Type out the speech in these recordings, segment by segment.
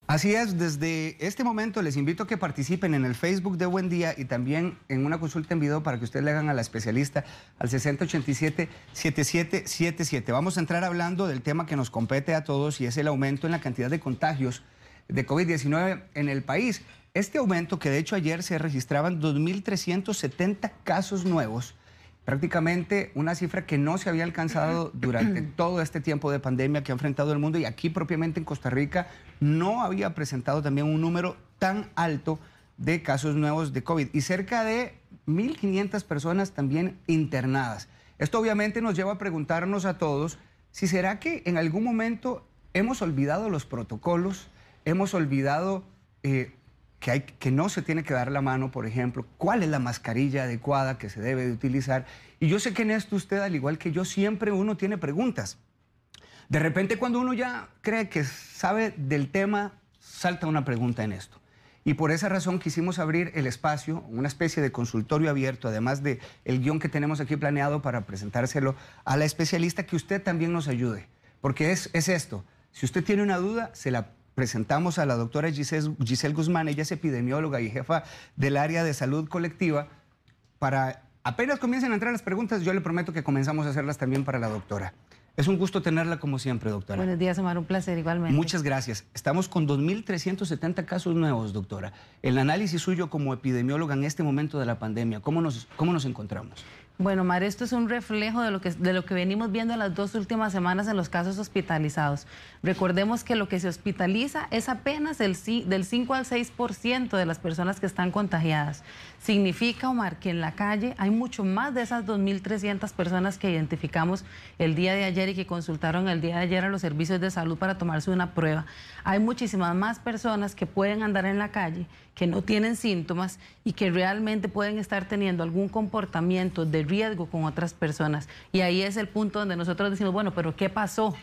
Así es, desde este momento les invito a que participen en el Facebook de Buen Día y también en una consulta en video para que ustedes le hagan a la especialista al 6087-7777. Vamos a entrar hablando del tema que nos compete a todos y es el aumento en la cantidad de contagios de COVID-19 en el país. Este aumento, que de hecho ayer se registraban 2.370 casos nuevos, prácticamente una cifra que no se había alcanzado durante todo este tiempo de pandemia que ha enfrentado el mundo, y aquí propiamente en Costa Rica no había presentado también un número tan alto de casos nuevos de COVID y cerca de 1.500 personas también internadas. Esto obviamente nos lleva a preguntarnos a todos si será que en algún momento hemos olvidado los protocolos, hemos olvidado que no se tiene que dar la mano, por ejemplo, cuál es la mascarilla adecuada que se debe de utilizar. Y yo sé que en esto usted, al igual que yo, siempre uno tiene preguntas. De repente, cuando uno ya cree que sabe del tema, salta una pregunta en esto. Y por esa razón quisimos abrir el espacio, una especie de consultorio abierto, además del guión que tenemos aquí planeado para presentárselo a la especialista, que usted también nos ayude. Porque es esto, si usted tiene una duda, se la presentamos a la doctora Giselle Guzmán. Ella es epidemióloga y jefa del área de salud colectiva. Para apenas comiencen a entrar las preguntas, yo le prometo que comenzamos a hacerlas también para la doctora. Es un gusto tenerla como siempre, doctora. Buenos días, Omar, un placer igualmente. Muchas gracias. Estamos con 2.370 casos nuevos, doctora. El análisis suyo como epidemióloga en este momento de la pandemia, ¿cómo nos encontramos? Bueno, Omar, esto es un reflejo de lo que venimos viendo en las 2 últimas semanas en los casos hospitalizados. Recordemos que lo que se hospitaliza es apenas del 5 al 6% de las personas que están contagiadas. Significa, Omar, que en la calle hay mucho más de esas 2.300 personas que identificamos el día de ayer y que consultaron el día de ayer a los servicios de salud para tomarse una prueba. Hay muchísimas más personas que pueden andar en la calle, que no tienen síntomas y que realmente pueden estar teniendo algún comportamiento de riesgo con otras personas. Y ahí es el punto donde nosotros decimos, bueno, pero ¿qué pasó?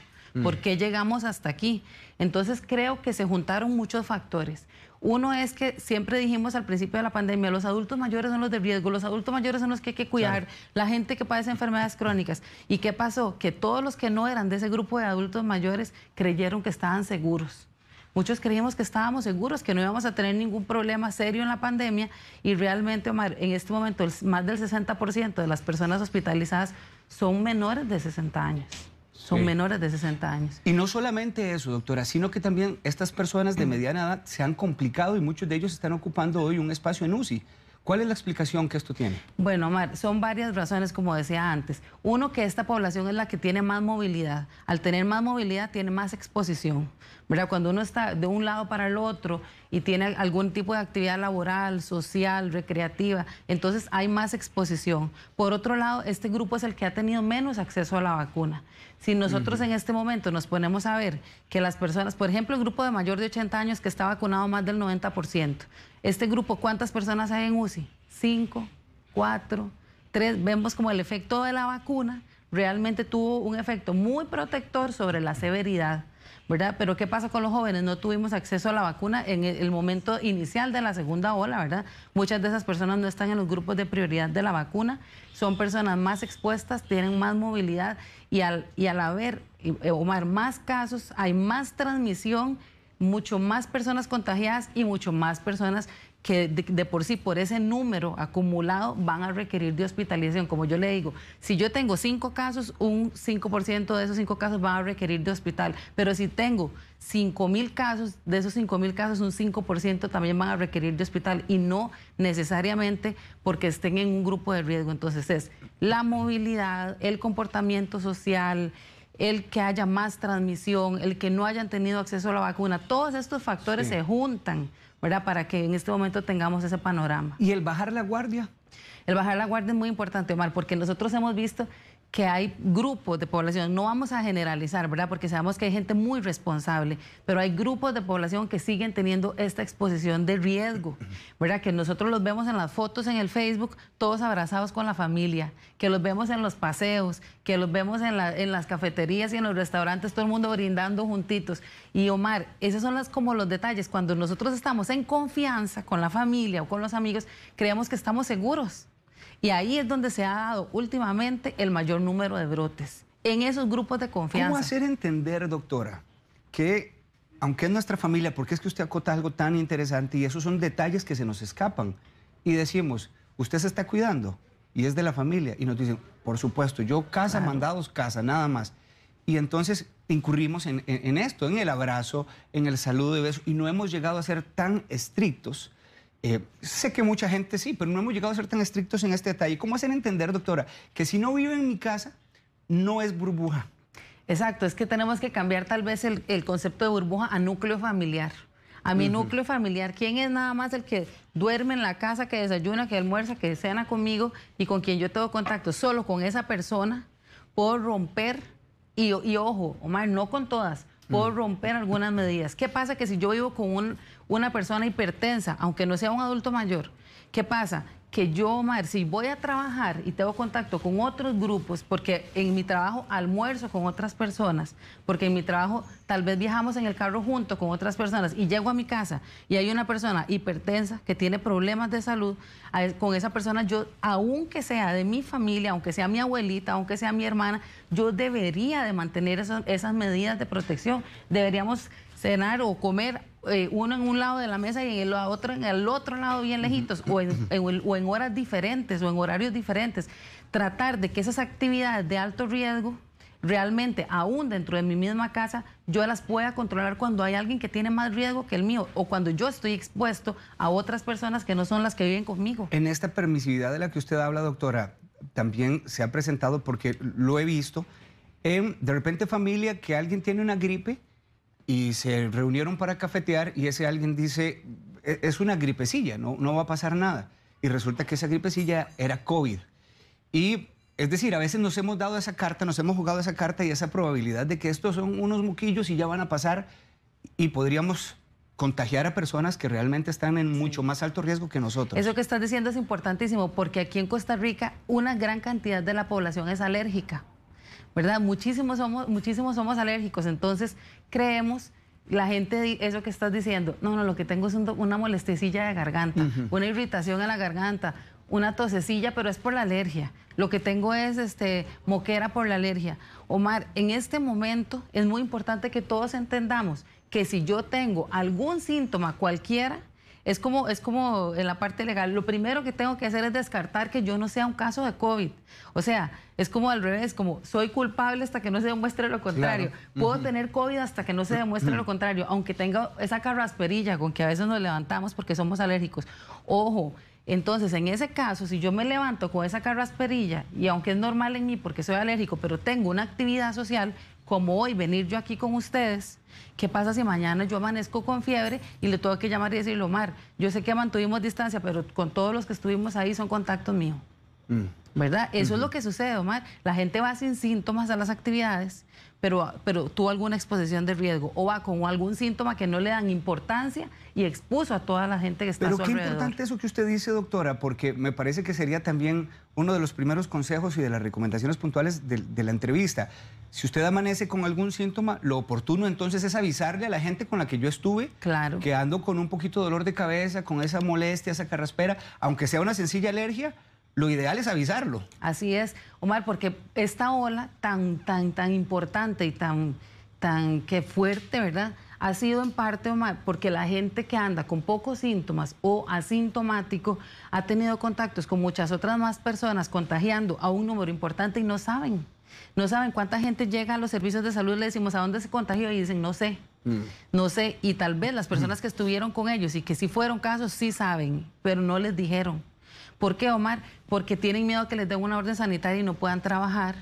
¿Por qué llegamos hasta aquí? Entonces creo que se juntaron muchos factores. Uno es que siempre dijimos al principio de la pandemia, los adultos mayores son los de riesgo, los adultos mayores son los que hay que cuidar, claro, la gente que padece enfermedades crónicas. ¿Y qué pasó? Que todos los que no eran de ese grupo de adultos mayores creyeron que estaban seguros. Muchos creíamos que estábamos seguros, que no íbamos a tener ningún problema serio en la pandemia, y realmente, Omar, en este momento más del 60% de las personas hospitalizadas son menores de 60 años. Son menores de 60 años. Y no solamente eso, doctora, sino que también estas personas de mediana edad se han complicado y muchos de ellos están ocupando hoy un espacio en UCI. ¿Cuál es la explicación que esto tiene? Bueno, Omar, son varias razones, como decía antes. Uno, que esta población es la que tiene más movilidad. Al tener más movilidad, tiene más exposición, ¿verdad? Cuando uno está de un lado para el otro y tiene algún tipo de actividad laboral, social, recreativa, entonces hay más exposición. Por otro lado, este grupo es el que ha tenido menos acceso a la vacuna. Si nosotros en este momento nos ponemos a ver que las personas, por ejemplo, el grupo de mayor de 80 años que está vacunado más del 90%, este grupo, ¿cuántas personas hay en UCI? 5, 4, 3. Vemos como el efecto de la vacuna realmente tuvo un efecto muy protector sobre la severidad, ¿verdad? Pero ¿qué pasa con los jóvenes? No tuvimos acceso a la vacuna en el momento inicial de la segunda ola, ¿verdad? Muchas de esas personas no están en los grupos de prioridad de la vacuna, son personas más expuestas, tienen más movilidad y al haber, Omar, más casos, hay más transmisión, mucho más personas contagiadas y mucho más personas que de por sí, por ese número acumulado, van a requerir de hospitalización. Como yo le digo, si yo tengo 5 casos, un 5% de esos 5 casos van a requerir de hospital. Pero si tengo 5.000 casos, de esos 5.000 casos, un 5% también van a requerir de hospital, y no necesariamente porque estén en un grupo de riesgo. Entonces es la movilidad, el comportamiento social, el que haya más transmisión, el que no hayan tenido acceso a la vacuna. Todos estos factores se juntan, ¿verdad?, para que en este momento tengamos ese panorama. ¿Y el bajar la guardia? El bajar la guardia es muy importante, Omar, porque nosotros hemos visto que hay grupos de población, no vamos a generalizar, ¿verdad?, porque sabemos que hay gente muy responsable, pero hay grupos de población que siguen teniendo esta exposición de riesgo, ¿verdad?, que nosotros los vemos en las fotos en el Facebook, todos abrazados con la familia, que los vemos en los paseos, que los vemos en las cafeterías y en los restaurantes, todo el mundo brindando juntitos. Y Omar, esos son como los detalles. Cuando nosotros estamos en confianza con la familia o con los amigos, creemos que estamos seguros. Y ahí es donde se ha dado últimamente el mayor número de brotes, en esos grupos de confianza. ¿Cómo hacer entender, doctora, que aunque es nuestra familia, porque es que usted acota algo tan interesante y esos son detalles que se nos escapan. Y decimos, usted se está cuidando y es de la familia. Y nos dicen, por supuesto, yo casa, Claro. mandados, casa, nada más. Y entonces incurrimos en esto, en el abrazo, en el saludo de beso, y no hemos llegado a ser tan estrictos. Sé que mucha gente sí, pero no hemos llegado a ser tan estrictos en este detalle. ¿Cómo hacer entender, doctora, que si no vive en mi casa, no es burbuja? Exacto, es que tenemos que cambiar tal vez el concepto de burbuja a núcleo familiar. A mi núcleo familiar, ¿quién es nada más el que duerme en la casa, que desayuna, que almuerza, que cena conmigo y con quien yo tengo contacto? Solo con esa persona puedo romper, y ojo, Omar, no con todas, puedo romper algunas medidas. ¿Qué pasa? Que si yo vivo con una persona hipertensa, aunque no sea un adulto mayor, ¿qué pasa? Que yo, Omar, si voy a trabajar y tengo contacto con otros grupos, porque en mi trabajo almuerzo con otras personas, porque en mi trabajo tal vez viajamos en el carro junto con otras personas y llego a mi casa y hay una persona hipertensa que tiene problemas de salud, con esa persona yo, aunque sea de mi familia, aunque sea mi abuelita, aunque sea mi hermana, yo debería de mantener esas medidas de protección. Deberíamos cenar o comer uno en un lado de la mesa y el otro en el otro lado bien lejitos, o en horas diferentes o en horarios diferentes. Tratar de que esas actividades de alto riesgo realmente, aún dentro de mi misma casa, yo las pueda controlar cuando hay alguien que tiene más riesgo que el mío o cuando yo estoy expuesto a otras personas que no son las que viven conmigo. En esta permisividad de la que usted habla, doctora, también se ha presentado, porque lo he visto, de repente familia que alguien tiene una gripe y se reunieron para cafetear y ese alguien dice, es una gripecilla, no va a pasar nada. Y resulta que esa gripecilla era COVID. Y es decir, a veces nos hemos dado esa carta, nos hemos jugado esa carta y esa probabilidad de que estos son unos moquillos y ya van a pasar y podríamos contagiar a personas que realmente están en mucho más alto riesgo que nosotros. Eso que estás diciendo es importantísimo porque aquí en Costa Rica una gran cantidad de la población es alérgica, ¿verdad? Muchísimos somos alérgicos, entonces creemos, la gente, eso que estás diciendo, no, lo que tengo es una molestecilla de garganta, una irritación en la garganta, una tosecilla, pero es por la alergia. Lo que tengo es moquera por la alergia. Omar, en este momento es muy importante que todos entendamos que si yo tengo algún síntoma cualquiera, es como en la parte legal, lo primero que tengo que hacer es descartar que yo no sea un caso de COVID. O sea, es como al revés, como soy culpable hasta que no se demuestre lo contrario. Claro. Puedo tener COVID hasta que no se demuestre lo contrario, aunque tenga esa carrasperilla con que a veces nos levantamos porque somos alérgicos. Ojo, entonces en ese caso, si yo me levanto con esa carrasperilla y aunque es normal en mí porque soy alérgico, pero tengo una actividad social, como hoy venir yo aquí con ustedes, ¿qué pasa si mañana yo amanezco con fiebre y le tengo que llamar y decirle, Omar, yo sé que mantuvimos distancia, pero con todos los que estuvimos ahí son contactos míos? ¿Verdad? Eso es lo que sucede, Omar. La gente va sin síntomas a las actividades, pero tuvo alguna exposición de riesgo o va con algún síntoma que no le dan importancia y expuso a toda la gente que está a su alrededor. Pero qué importante eso que usted dice, doctora, porque me parece que sería también uno de los primeros consejos y de las recomendaciones puntuales de la entrevista. Si usted amanece con algún síntoma, lo oportuno entonces es avisarle a la gente con la que yo estuve, claro, que ando con un poquito de dolor de cabeza, con esa molestia, esa carraspera, aunque sea una sencilla alergia, lo ideal es avisarlo. Así es, Omar, porque esta ola tan importante y tan que fuerte, ¿verdad? Ha sido en parte, Omar, porque la gente que anda con pocos síntomas o asintomático ha tenido contactos con muchas otras más personas contagiando a un número importante y no saben. No saben cuánta gente llega a los servicios de salud, le decimos, ¿a dónde se contagió? Y dicen, no sé, no sé. Y tal vez las personas que estuvieron con ellos y que sí fueron casos, sí saben, pero no les dijeron. ¿Por qué, Omar? Porque tienen miedo a que les den una orden sanitaria y no puedan trabajar,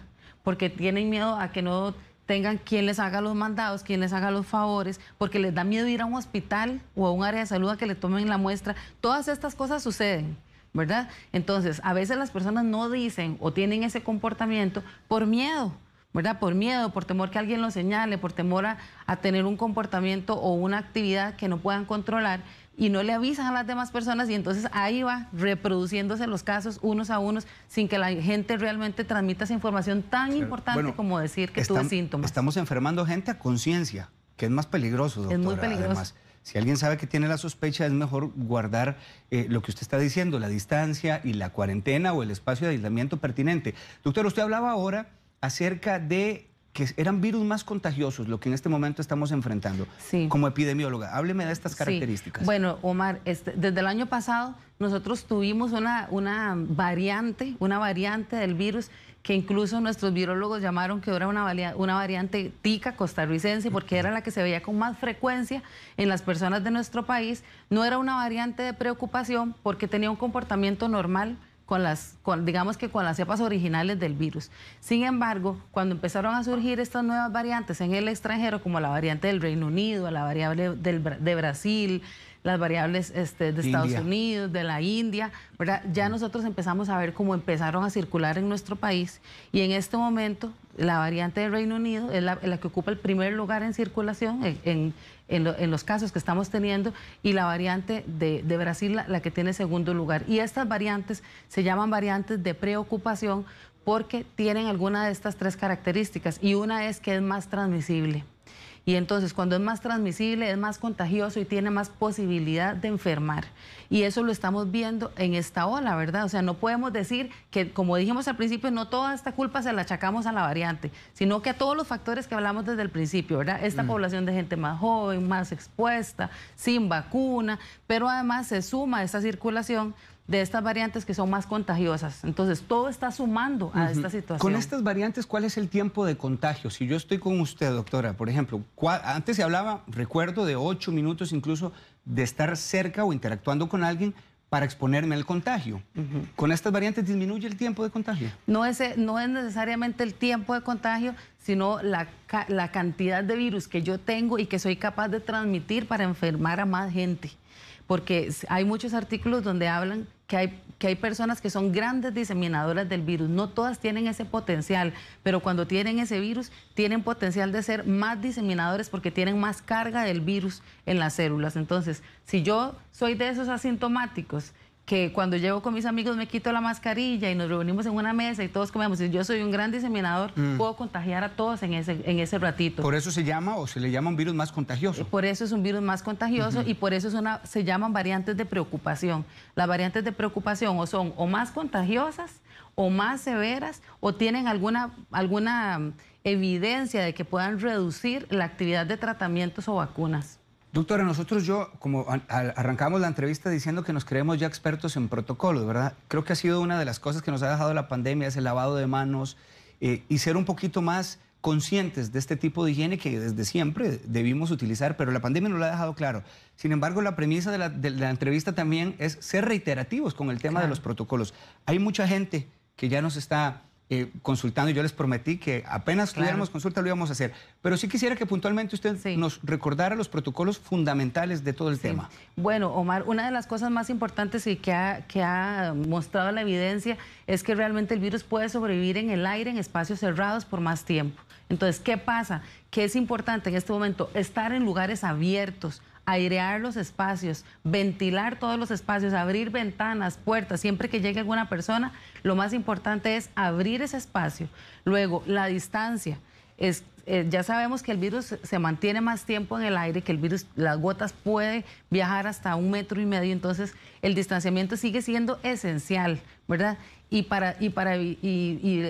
porque tienen miedo a que no tengan quien les haga los mandados, quien les haga los favores, porque les da miedo ir a un hospital o a un área de salud a que le tomen la muestra. Todas estas cosas suceden, ¿verdad? Entonces, a veces las personas no dicen o tienen ese comportamiento por miedo, ¿verdad? Por miedo, por temor que alguien lo señale, por temor a tener un comportamiento o una actividad que no puedan controlar y no le avisan a las demás personas y entonces ahí va reproduciéndose los casos unos a unos sin que la gente realmente transmita esa información tan importante como decir que tuve síntomas. Estamos enfermando gente a conciencia, que es más peligroso, doctora. Es muy peligroso. Además, si alguien sabe que tiene la sospecha, es mejor guardar lo que usted está diciendo, la distancia y la cuarentena o el espacio de aislamiento pertinente. Doctor, usted hablaba ahora acerca de que eran virus más contagiosos, lo que en este momento estamos enfrentando. Sí. Como epidemióloga, hábleme de estas características. Sí. Bueno, Omar, desde el año pasado nosotros tuvimos una variante del virus que incluso nuestros virólogos llamaron que era una variante tica costarricense, porque era la que se veía con más frecuencia en las personas de nuestro país. No era una variante de preocupación porque tenía un comportamiento normal digamos que con las cepas originales del virus. Sin embargo, cuando empezaron a surgir estas nuevas variantes en el extranjero, como la variante del Reino Unido, la variable de Brasil, las variables de Estados Unidos, de la India, ¿verdad? Ya nosotros empezamos a ver cómo empezaron a circular en nuestro país, y en este momento la variante del Reino Unido es la que ocupa el primer lugar en circulación en los casos que estamos teniendo, y la variante de Brasil la que tiene segundo lugar. Y estas variantes se llaman variantes de preocupación porque tienen alguna de estas tres características, y una es que es más transmisible. Y entonces cuando es más transmisible, es más contagioso y tiene más posibilidad de enfermar. Y eso lo estamos viendo en esta ola, ¿verdad? O sea, no podemos decir que, como dijimos al principio, no toda esta culpa se la achacamos a la variante, sino que a todos los factores que hablamos desde el principio, ¿verdad? Esta población de gente más joven, más expuesta, sin vacuna, pero además se suma esta circulación de estas variantes que son más contagiosas. Entonces, todo está sumando a esta situación. Con estas variantes, ¿cuál es el tiempo de contagio? Si yo estoy con usted, doctora, por ejemplo, antes se hablaba, recuerdo, de 8 minutos incluso de estar cerca o interactuando con alguien para exponerme al contagio. ¿Con estas variantes disminuye el tiempo de contagio? No es necesariamente el tiempo de contagio, sino la cantidad de virus que yo tengo y que soy capaz de transmitir para enfermar a más gente. Porque hay muchos artículos donde hablan que hay personas que son grandes diseminadoras del virus. No todas tienen ese potencial, pero cuando tienen ese virus, tienen potencial de ser más diseminadores porque tienen más carga del virus en las células. Entonces, si yo soy de esos asintomáticos que cuando llego con mis amigos me quito la mascarilla y nos reunimos en una mesa y todos comemos, y yo soy un gran diseminador, puedo contagiar a todos en ese ratito. Por eso se llama, o se le llama, un virus más contagioso. Por eso es un virus más contagioso y por eso se llaman variantes de preocupación. Las variantes de preocupación o son o más contagiosas o más severas o tienen alguna evidencia de que puedan reducir la actividad de tratamientos o vacunas. Doctora, nosotros como arrancamos la entrevista diciendo que nos creemos ya expertos en protocolos, ¿verdad? Creo que ha sido una de las cosas que nos ha dejado la pandemia, es el lavado de manos y ser un poquito más conscientes de este tipo de higiene que desde siempre debimos utilizar, pero la pandemia nos lo ha dejado claro. Sin embargo, la premisa de la entrevista también es ser reiterativos con el tema de los protocolos. Hay mucha gente que ya nos está consultando, y yo les prometí que apenas tuviéramos consulta lo íbamos a hacer, pero sí quisiera que puntualmente usted nos recordara los protocolos fundamentales de todo el tema. Bueno, Omar, una de las cosas más importantes y que ha mostrado la evidencia es que realmente el virus puede sobrevivir en el aire, en espacios cerrados por más tiempo. Entonces, ¿qué pasa? Que es importante en este momento estar en lugares abiertos, airear los espacios, ventilar todos los espacios, abrir ventanas, puertas. Siempre que llegue alguna persona, lo más importante es abrir ese espacio. Luego, la distancia. Ya sabemos que el virus se mantiene más tiempo en el aire, que el virus, las gotas puede viajar hasta 1,5 metros, entonces el distanciamiento sigue siendo esencial, ¿verdad? Y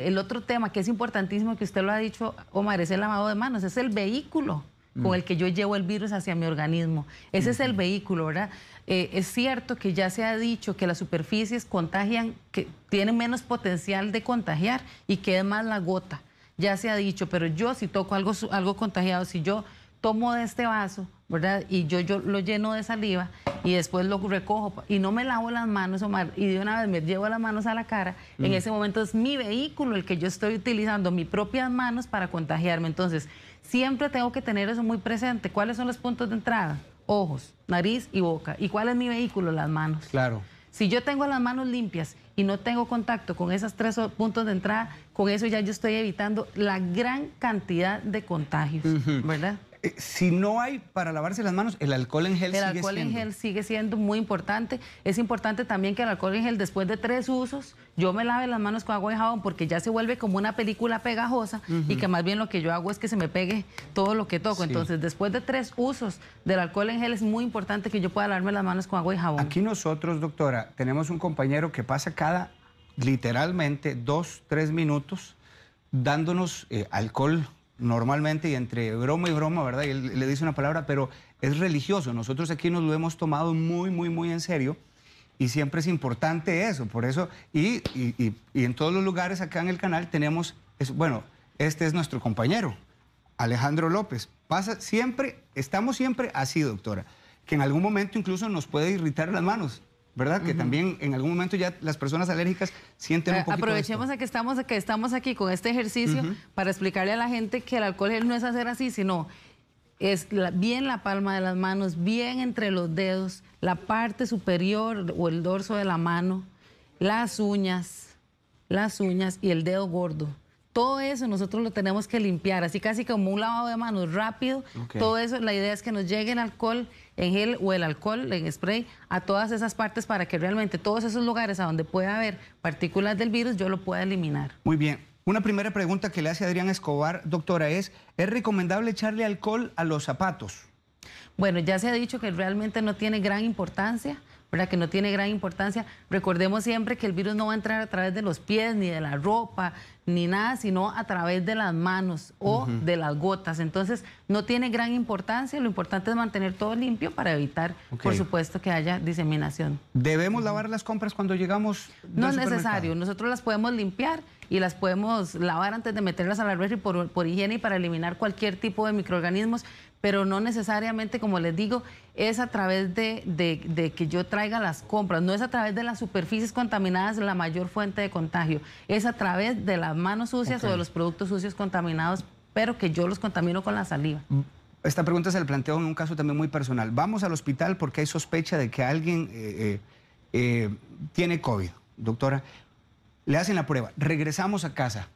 el otro tema que es importantísimo, que usted lo ha dicho, Omar, es el lavado de manos, es el vehículo con el que yo llevo el virus hacia mi organismo. Ese es el vehículo, ¿verdad? Es cierto que ya se ha dicho que las superficies contagian, que tienen menos potencial de contagiar y que es más la gota. Ya se ha dicho, pero yo si toco algo contagiado, si yo tomo de este vaso, ¿verdad? Y yo lo lleno de saliva y después lo recojo y no me lavo las manos, Omar, y de una vez me llevo las manos a la cara, en ese momento es mi vehículo el que yo estoy utilizando, mis propias manos para contagiarme. Entonces, siempre tengo que tener eso muy presente. ¿Cuáles son los puntos de entrada? Ojos, nariz y boca. ¿Y cuál es mi vehículo? Las manos. Claro. Si yo tengo las manos limpias y no tengo contacto con esos 3 puntos de entrada, con eso ya yo estoy evitando la gran cantidad de contagios, ¿verdad? Si no hay para lavarse las manos, el alcohol en gel sigue siendo. El alcohol en gel sigue siendo muy importante. Es importante también que el alcohol en gel, después de 3 usos, yo me lave las manos con agua y jabón, porque ya se vuelve como una película pegajosa y que más bien lo que yo hago es que se me pegue todo lo que toco. Entonces, después de 3 usos del alcohol en gel, es muy importante que yo pueda lavarme las manos con agua y jabón. Aquí nosotros, doctora, tenemos un compañero que pasa literalmente 2, 3 minutos dándonos alcohol normalmente, y entre broma y broma, ¿verdad? Y él le dice una palabra, pero es religioso. Nosotros aquí nos lo hemos tomado muy, muy, muy en serio y siempre es importante eso. Por eso, y en todos los lugares acá en el canal tenemos, bueno, este es nuestro compañero, Alejandro López. Estamos siempre así, doctora, que en algún momento incluso nos puede irritar las manos, ¿verdad? Que también en algún momento ya las personas alérgicas sienten un poquito. Aprovechemos que estamos aquí con este ejercicio para explicarle a la gente que el alcohol gel no es hacer así, sino es bien la palma de las manos, bien entre los dedos, la parte superior o el dorso de la mano, las uñas y el dedo gordo. Todo eso nosotros lo tenemos que limpiar, así casi como un lavado de manos rápido. Okay. Todo eso, la idea es que nos llegue el alcohol en gel o el alcohol en spray a todas esas partes para que realmente todos esos lugares a donde pueda haber partículas del virus yo lo pueda eliminar. Muy bien. Una primera pregunta que le hace Adrián Escobar, doctora, ¿es recomendable echarle alcohol a los zapatos? Bueno, ya se ha dicho que realmente no tiene gran importancia, ¿verdad? Que no tiene gran importancia. Recordemos siempre que el virus no va a entrar a través de los pies, ni de la ropa, ni nada, sino a través de las manos o de las gotas. Entonces, no tiene gran importancia. Lo importante es mantener todo limpio para evitar, por supuesto, que haya diseminación. ¿Debemos lavar las compras cuando llegamos? No es necesario. Nosotros las podemos limpiar y las podemos lavar antes de meterlas a la refri por higiene y para eliminar cualquier tipo de microorganismos, pero no necesariamente, como les digo, es a través de que yo traiga las compras, no es a través de las superficies contaminadas la mayor fuente de contagio, es a través de las manos sucias o de los productos sucios contaminados, pero que yo los contamino con la saliva. Esta pregunta se la planteo en un caso también muy personal. Vamos al hospital porque hay sospecha de que alguien tiene COVID, doctora. Le hacen la prueba, regresamos a casa.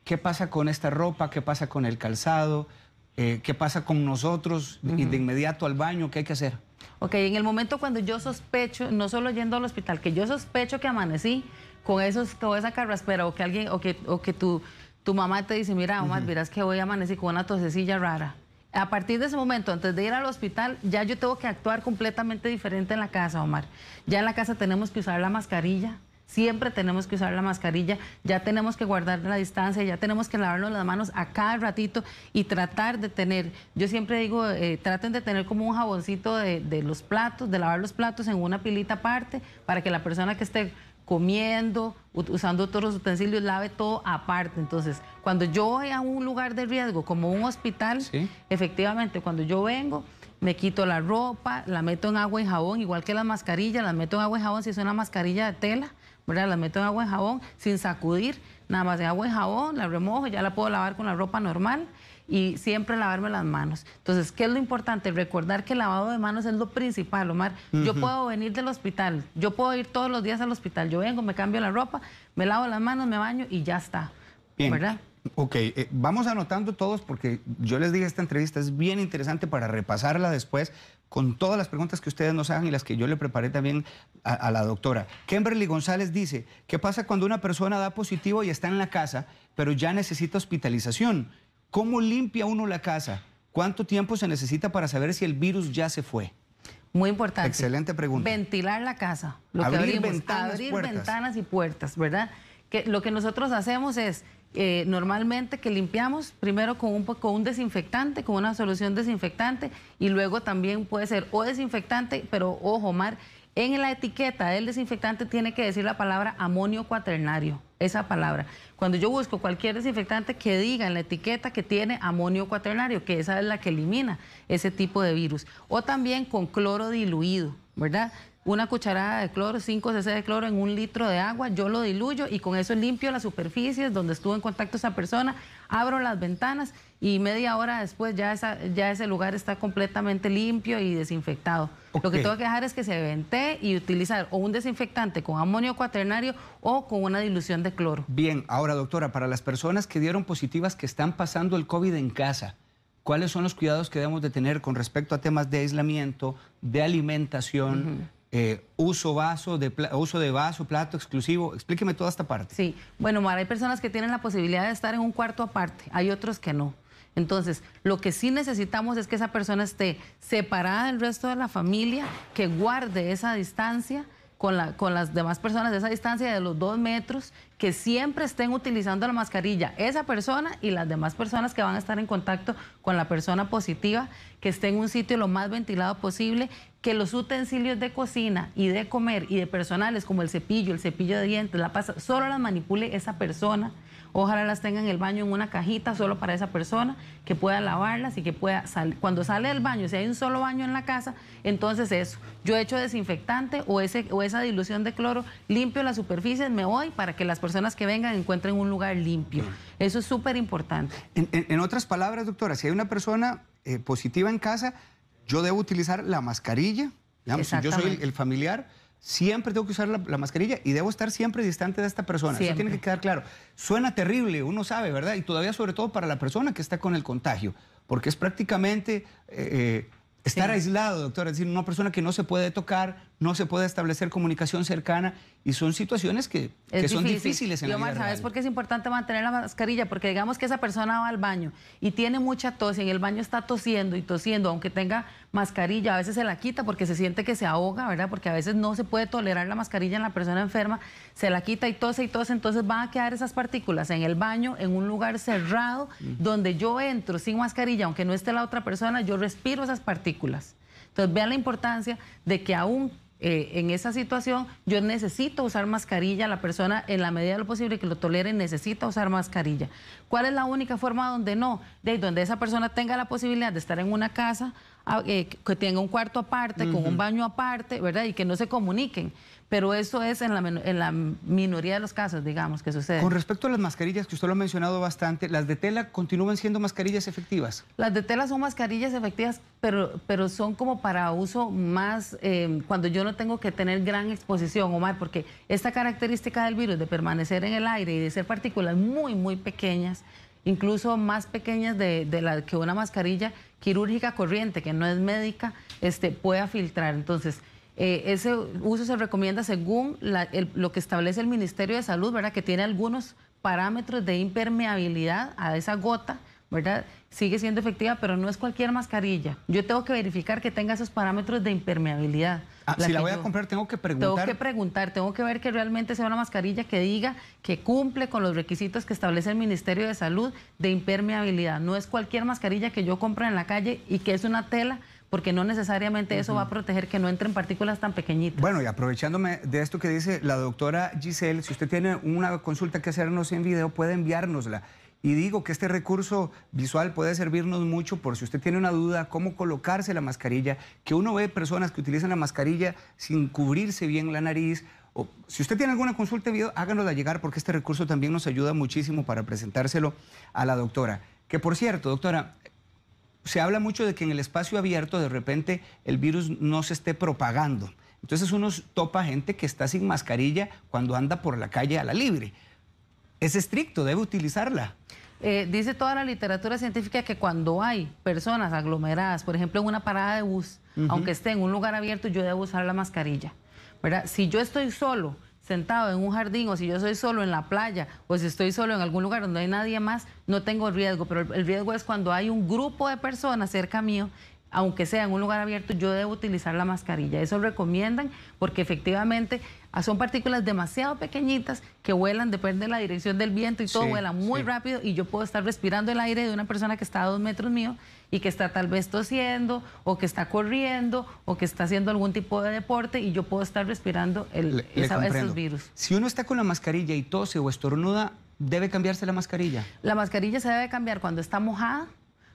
¿Qué pasa con esta ropa? ¿Qué pasa con el calzado? ¿Qué pasa con nosotros? Y de inmediato al baño, ¿qué hay que hacer? Ok, en el momento cuando yo sospecho, no solo yendo al hospital, que yo sospecho que amanecí con esa carraspera o que tu mamá te dice, mira, Omar, verás que hoy amanecí con una tosecilla rara. A partir de ese momento, antes de ir al hospital, ya yo tengo que actuar completamente diferente en la casa, Omar. Ya en la casa tenemos que usar la mascarilla. Siempre tenemos que usar la mascarilla, ya tenemos que guardar la distancia, ya tenemos que lavarnos las manos a cada ratito y tratar de tener, yo siempre digo, traten de tener como un jaboncito de los platos, de lavar los platos en una pilita aparte, para que la persona que esté comiendo, usando todos los utensilios, lave todo aparte. Entonces, cuando yo voy a un lugar de riesgo, como un hospital, efectivamente, cuando yo vengo, me quito la ropa, la meto en agua y jabón, igual que las mascarillas, las meto en agua y jabón si es una mascarilla de tela, ¿verdad? Las meto en agua y jabón sin sacudir, nada más de agua y jabón, la remojo, ya la puedo lavar con la ropa normal y siempre lavarme las manos. Entonces, ¿qué es lo importante? Recordar que el lavado de manos es lo principal, Omar. Yo puedo venir del hospital, yo puedo ir todos los días al hospital, yo vengo, me cambio la ropa, me lavo las manos, me baño y ya está, ¿verdad? Ok, vamos anotando todos porque yo les dije esta entrevista es bien interesante para repasarla después con todas las preguntas que ustedes nos hagan y las que yo le preparé también a la doctora. Kimberly González dice, ¿qué pasa cuando una persona da positivo y está en la casa, pero ya necesita hospitalización? ¿Cómo limpia uno la casa? ¿Cuánto tiempo se necesita para saber si el virus ya se fue? Muy importante. Excelente pregunta. Ventilar la casa. Abrir ventanas y puertas, ¿verdad? Que lo que nosotros hacemos es, normalmente que limpiamos primero con un desinfectante, con una solución desinfectante y luego también puede ser o desinfectante, pero ojo, Omar, en la etiqueta del desinfectante tiene que decir la palabra amonio cuaternario, esa palabra. Cuando yo busco cualquier desinfectante que diga en la etiqueta que tiene amonio cuaternario, que esa es la que elimina ese tipo de virus. O también con cloro diluido, ¿verdad? Una cucharada de cloro, 5 cc de cloro en 1 litro de agua, yo lo diluyo y con eso limpio las superficies donde estuvo en contacto esa persona, abro las ventanas y media hora después ya ese lugar está completamente limpio y desinfectado. Lo que tengo que dejar es que se ventee y utilizar o un desinfectante con amonio cuaternario o con una dilución de cloro. Bien, ahora doctora, para las personas que dieron positivas que están pasando el COVID en casa, ¿cuáles son los cuidados que debemos de tener con respecto a temas de aislamiento, de alimentación, uso de vaso, plato exclusivo? Explíqueme toda esta parte. Sí, bueno, Mara, hay personas que tienen la posibilidad de estar en un cuarto aparte, hay otros que no. Entonces, lo que sí necesitamos es que esa persona esté separada del resto de la familia, que guarde esa distancia, con las demás personas de esa distancia de los 2 metros, que siempre estén utilizando la mascarilla, esa persona y las demás personas que van a estar en contacto con la persona positiva, que esté en un sitio lo más ventilado posible, que los utensilios de cocina y de comer y de personales como el cepillo de dientes, la pasta, solo las manipule esa persona. Ojalá las tenga en el baño en una cajita solo para esa persona, que pueda lavarlas y que pueda salir. Cuando sale del baño, si hay un solo baño en la casa, entonces eso. Yo echo desinfectante o esa dilución de cloro, limpio las superficies, me voy para que las personas que vengan encuentren un lugar limpio. Eso es súper importante. En otras palabras, doctora, si hay una persona positiva en casa, yo debo utilizar la mascarilla. Digamos, si yo soy el familiar, siempre tengo que usar la mascarilla y debo estar siempre distante de esta persona. Siempre. Eso tiene que quedar claro. Suena terrible, uno sabe, ¿verdad? Y todavía sobre todo para la persona que está con el contagio, porque es prácticamente estar aislado, doctor. Es decir, una persona que no se puede tocar, no se puede establecer comunicación cercana y son situaciones que son difíciles en la vida real. ¿Sabes por qué es importante mantener la mascarilla? Porque digamos que esa persona va al baño y tiene mucha tos y en el baño está tosiendo y tosiendo, aunque tenga mascarilla, a veces se la quita porque se siente que se ahoga, ¿verdad? Porque a veces no se puede tolerar la mascarilla en la persona enferma, se la quita y tose, entonces van a quedar esas partículas en el baño, en un lugar cerrado, donde yo entro sin mascarilla, aunque no esté la otra persona, yo respiro esas partículas. Entonces vean la importancia de que aún en esa situación yo necesito usar mascarilla, la persona en la medida de lo posible que lo tolere necesita usar mascarilla. ¿Cuál es la única forma donde no? Donde esa persona tenga la posibilidad de estar en una casa, que tenga un cuarto aparte, con un baño aparte, ¿verdad? Y que no se comuniquen. Pero eso es en la minoría de los casos, digamos, que sucede. Con respecto a las mascarillas, que usted lo ha mencionado bastante, ¿las de tela continúan siendo mascarillas efectivas? Las de tela son mascarillas efectivas, pero son como para uso más cuando yo no tengo que tener gran exposición, Omar, porque esta característica del virus de permanecer en el aire y de ser partículas muy, muy pequeñas, incluso más pequeñas que una mascarilla quirúrgica corriente, que no es médica, pueda filtrar. Entonces, ese uso se recomienda según lo que establece el Ministerio de Salud, ¿verdad? Que tiene algunos parámetros de impermeabilidad a esa gota, ¿verdad? Sigue siendo efectiva, pero no es cualquier mascarilla. Yo tengo que verificar que tenga esos parámetros de impermeabilidad. Si la voy a comprar, tengo que preguntar. Tengo que ver que realmente sea una mascarilla que diga que cumple con los requisitos que establece el Ministerio de Salud de impermeabilidad. No es cualquier mascarilla que yo compre en la calle y que es una tela, porque no necesariamente eso va a proteger que no entren partículas tan pequeñitas. Bueno, y aprovechándome de esto que dice la doctora Giselle, si usted tiene una consulta que hacernos en video, puede enviárnosla. Y digo que este recurso visual puede servirnos mucho por si usted tiene una duda, cómo colocarse la mascarilla, que uno ve personas que utilizan la mascarilla sin cubrirse bien la nariz. O, si usted tiene alguna consulta en video, háganosla llegar porque este recurso también nos ayuda muchísimo para presentárselo a la doctora. Que por cierto, doctora, se habla mucho de que en el espacio abierto de repente el virus no se esté propagando. Entonces uno topa gente que está sin mascarilla cuando anda por la calle a la libre. Es estricto, debe utilizarla. Dice toda la literatura científica que cuando hay personas aglomeradas, por ejemplo en una parada de bus, aunque esté en un lugar abierto, yo debo usar la mascarilla, ¿verdad? Si yo estoy solo, sentado en un jardín, o si yo soy solo en la playa, o si estoy solo en algún lugar donde hay nadie más, no tengo riesgo, pero el riesgo es cuando hay un grupo de personas cerca mío, aunque sea en un lugar abierto, yo debo utilizar la mascarilla. Eso recomiendan porque efectivamente son partículas demasiado pequeñitas que vuelan, depende de la dirección del viento y todo vuela muy rápido y yo puedo estar respirando el aire de una persona que está a 2 metros mío y que está tal vez tosiendo o que está corriendo o que está haciendo algún tipo de deporte y yo puedo estar respirando esos virus. Si uno está con la mascarilla y tose o estornuda, ¿debe cambiarse la mascarilla? La mascarilla se debe cambiar cuando está mojada,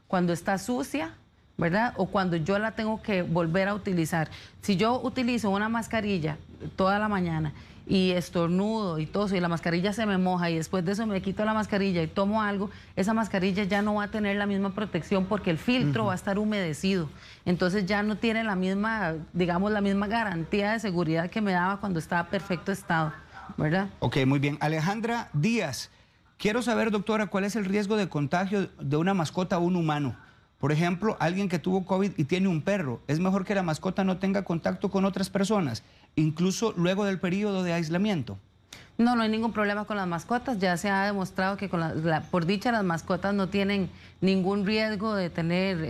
cuando está sucia, ¿verdad? O cuando yo la tengo que volver a utilizar. Si yo utilizo una mascarilla toda la mañana y estornudo y toso y la mascarilla se me moja y después de eso me quito la mascarilla y tomo algo, esa mascarilla ya no va a tener la misma protección porque el filtro va a estar humedecido. Entonces ya no tiene la misma, digamos, la misma garantía de seguridad que me daba cuando estaba en perfecto estado, ¿verdad? Ok, muy bien. Alejandra Díaz, quiero saber, doctora, ¿cuál es el riesgo de contagio de una mascota a un humano? Por ejemplo, alguien que tuvo COVID y tiene un perro, ¿es mejor que la mascota no tenga contacto con otras personas, incluso luego del periodo de aislamiento? No, no hay ningún problema con las mascotas. Ya se ha demostrado que por dicha las mascotas no tienen ningún riesgo de tener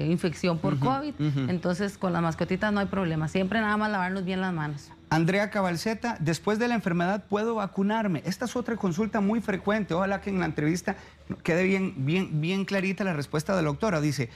infección por COVID. Entonces, con las mascotitas no hay problema. Siempre nada más lavarnos bien las manos. Andrea Cabalceta, después de la enfermedad, ¿puedo vacunarme? Esta es otra consulta muy frecuente. Ojalá que en la entrevista quede bien clarita la respuesta de la doctora. Dice,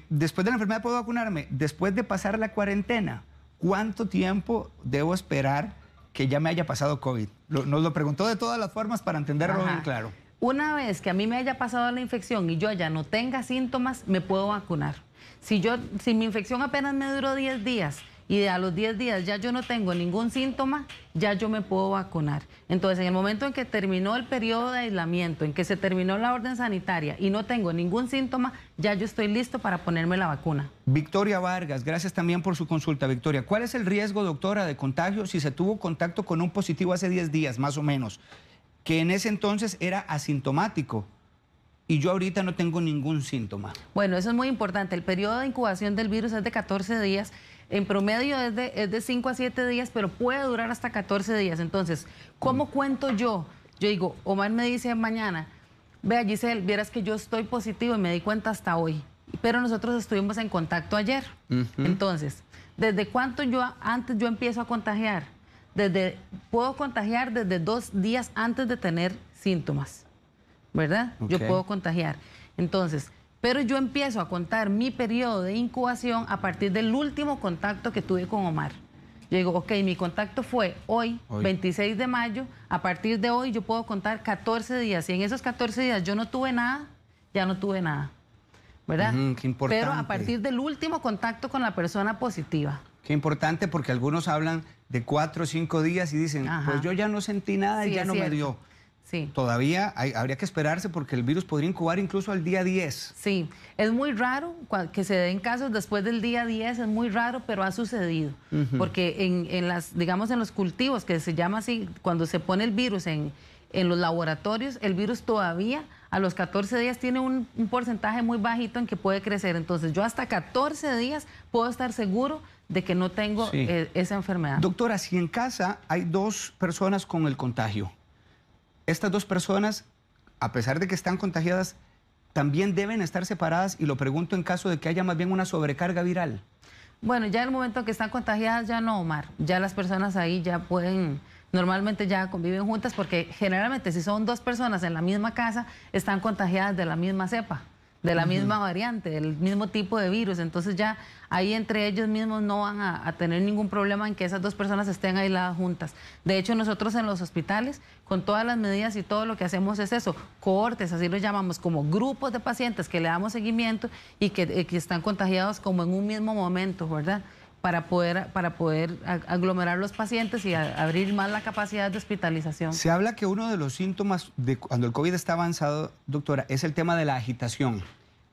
después de la enfermedad, ¿puedo vacunarme? Después de pasar la cuarentena, ¿cuánto tiempo debo esperar que ya me haya pasado COVID? Nos lo preguntó de todas las formas para entenderlo bien claro. Una vez que a mí me haya pasado la infección y yo ya no tenga síntomas, me puedo vacunar. Si mi infección apenas me duró 10 días y a los 10 días ya yo no tengo ningún síntoma, ya yo me puedo vacunar. Entonces, en el momento en que terminó el periodo de aislamiento, en que se terminó la orden sanitaria y no tengo ningún síntoma, ya yo estoy listo para ponerme la vacuna. Victoria Vargas, gracias también por su consulta. Victoria, ¿cuál es el riesgo, doctora, de contagio si se tuvo contacto con un positivo hace 10 días, más o menos, que en ese entonces era asintomático y yo ahorita no tengo ningún síntoma? Bueno, eso es muy importante. El periodo de incubación del virus es de 14 días. En promedio es de 5 a 7 días, pero puede durar hasta 14 días. Entonces, ¿cómo cuento yo? Yo digo, Omar me dice mañana, vea Giselle, vieras que yo estoy positivo y me di cuenta hasta hoy. Pero nosotros estuvimos en contacto ayer. Entonces, ¿desde cuánto antes yo empiezo a contagiar? Puedo contagiar desde 2 días antes de tener síntomas, ¿verdad? Okay. Yo puedo contagiar. Entonces, pero yo empiezo a contar mi periodo de incubación a partir del último contacto que tuve con Omar. Yo digo, ok, mi contacto fue hoy, 26 de mayo, a partir de hoy yo puedo contar 14 días. Y en esos 14 días yo no tuve nada, ya no tuve nada, ¿verdad? Qué importante. Pero a partir del último contacto con la persona positiva. Qué importante, porque algunos hablan de 4 o 5 días y dicen, pues yo ya no sentí nada y ya no me dio. Sí. Todavía habría que esperarse porque el virus podría incubar incluso al día 10. Sí, es muy raro que se den casos después del día 10, es muy raro, pero ha sucedido. Porque digamos en los cultivos, que se llama así, cuando se pone el virus en los laboratorios, el virus todavía a los 14 días tiene un porcentaje muy bajito en que puede crecer. Entonces yo hasta 14 días puedo estar seguro de que no tengo esa enfermedad. Doctora, si en casa hay 2 personas con el contagio, estas 2 personas, a pesar de que están contagiadas, también deben estar separadas, y lo pregunto en caso de que haya más bien una sobrecarga viral. Bueno, ya en el momento que están contagiadas ya no, Omar. Ya las personas ahí ya pueden, normalmente ya conviven juntas, porque generalmente si son 2 personas en la misma casa, están contagiadas de la misma cepa, de la misma variante, del mismo tipo de virus. Entonces ya ahí entre ellos mismos no van a tener ningún problema en que esas 2 personas estén aisladas juntas. De hecho, nosotros en los hospitales, con todas las medidas y todo lo que hacemos es eso, cohortes, así lo llamamos, como grupos de pacientes que le damos seguimiento y que están contagiados como en un mismo momento, ¿verdad? Para poder aglomerar los pacientes y abrir más la capacidad de hospitalización. Se habla que uno de los síntomas de cuando el COVID está avanzado, doctora, es el tema de la agitación.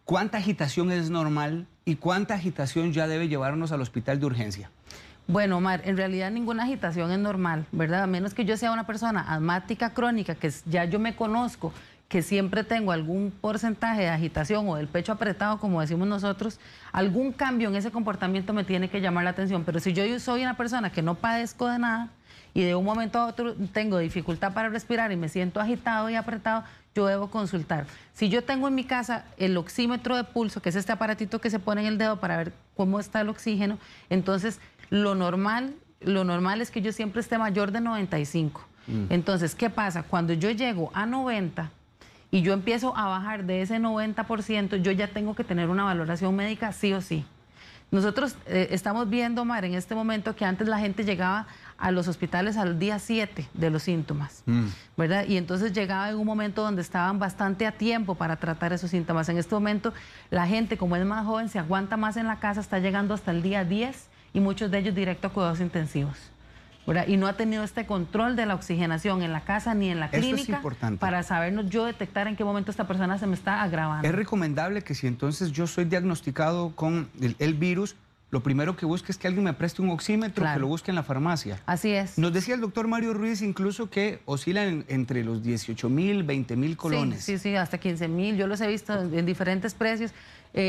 ¿Cuánta agitación es normal y cuánta agitación ya debe llevarnos al hospital de urgencia? Bueno, Omar, en realidad ninguna agitación es normal, ¿verdad? A menos que yo sea una persona asmática crónica, que ya yo me conozco, que siempre tengo algún porcentaje de agitación o del pecho apretado, como decimos nosotros, algún cambio en ese comportamiento me tiene que llamar la atención. Pero si yo soy una persona que no padezco de nada y de un momento a otro tengo dificultad para respirar y me siento agitado y apretado, yo debo consultar. Si yo tengo en mi casa el oxímetro de pulso, que es este aparatito que se pone en el dedo para ver cómo está el oxígeno, entonces lo normal es que yo siempre esté mayor de 95. Entonces, ¿qué pasa? Cuando yo llego a 90 y yo empiezo a bajar de ese 90%, yo ya tengo que tener una valoración médica sí o sí. Nosotros estamos viendo, Omar, en este momento que antes la gente llegaba a los hospitales al día 7 de los síntomas, ¿verdad? Y entonces llegaba en un momento donde estaban bastante a tiempo para tratar esos síntomas. En este momento la gente, como es más joven, se aguanta más en la casa, está llegando hasta el día 10 y muchos de ellos directo a cuidados intensivos, ¿verdad? Y no ha tenido este control de la oxigenación en la casa ni en la clínica para sabernos yo detectar en qué momento esta persona se me está agravando. Es recomendable que si entonces yo soy diagnosticado con el virus, lo primero que busque es que alguien me preste un oxímetro, que lo busque en la farmacia. Así es. Nos decía el doctor Mario Ruiz incluso que oscilan entre los 18,000, 20,000 colones. Sí, hasta 15,000. Yo los he visto en diferentes precios.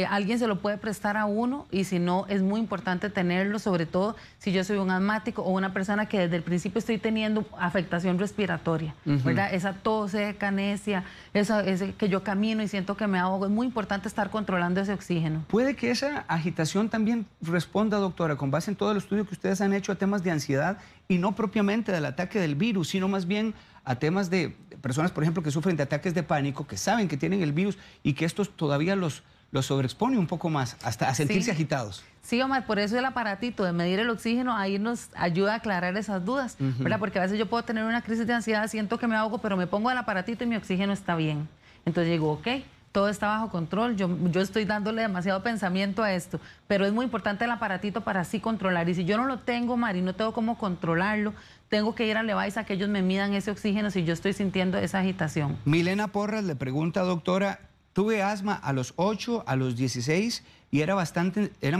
alguien se lo puede prestar a uno y si no, es muy importante tenerlo, sobre todo si yo soy un asmático o una persona que desde el principio estoy teniendo afectación respiratoria, ¿verdad? Esa tos seca, necia, ese que yo camino y siento que me ahogo, es muy importante estar controlando ese oxígeno. ¿Puede que esa agitación también responda, doctora, con base en todo el estudio que ustedes han hecho a temas de ansiedad y no propiamente del ataque del virus, sino más bien a temas de personas, por ejemplo, que sufren de ataques de pánico, que saben que tienen el virus y que estos todavía los sobreexpone un poco más, hasta a sentirse agitados? Sí, Omar, por eso el aparatito de medir el oxígeno ahí nos ayuda a aclarar esas dudas, ¿verdad? Porque a veces yo puedo tener una crisis de ansiedad, siento que me ahogo, pero me pongo el aparatito y mi oxígeno está bien. Entonces digo, ok, todo está bajo control, yo estoy dándole demasiado pensamiento a esto, pero es muy importante el aparatito para así controlar. Y si yo no lo tengo, Omar, y no tengo cómo controlarlo, tengo que ir a Levi's a que ellos me midan ese oxígeno si yo estoy sintiendo esa agitación. Milena Porras le pregunta, doctora, tuve asma a los 8, a los 16 y eran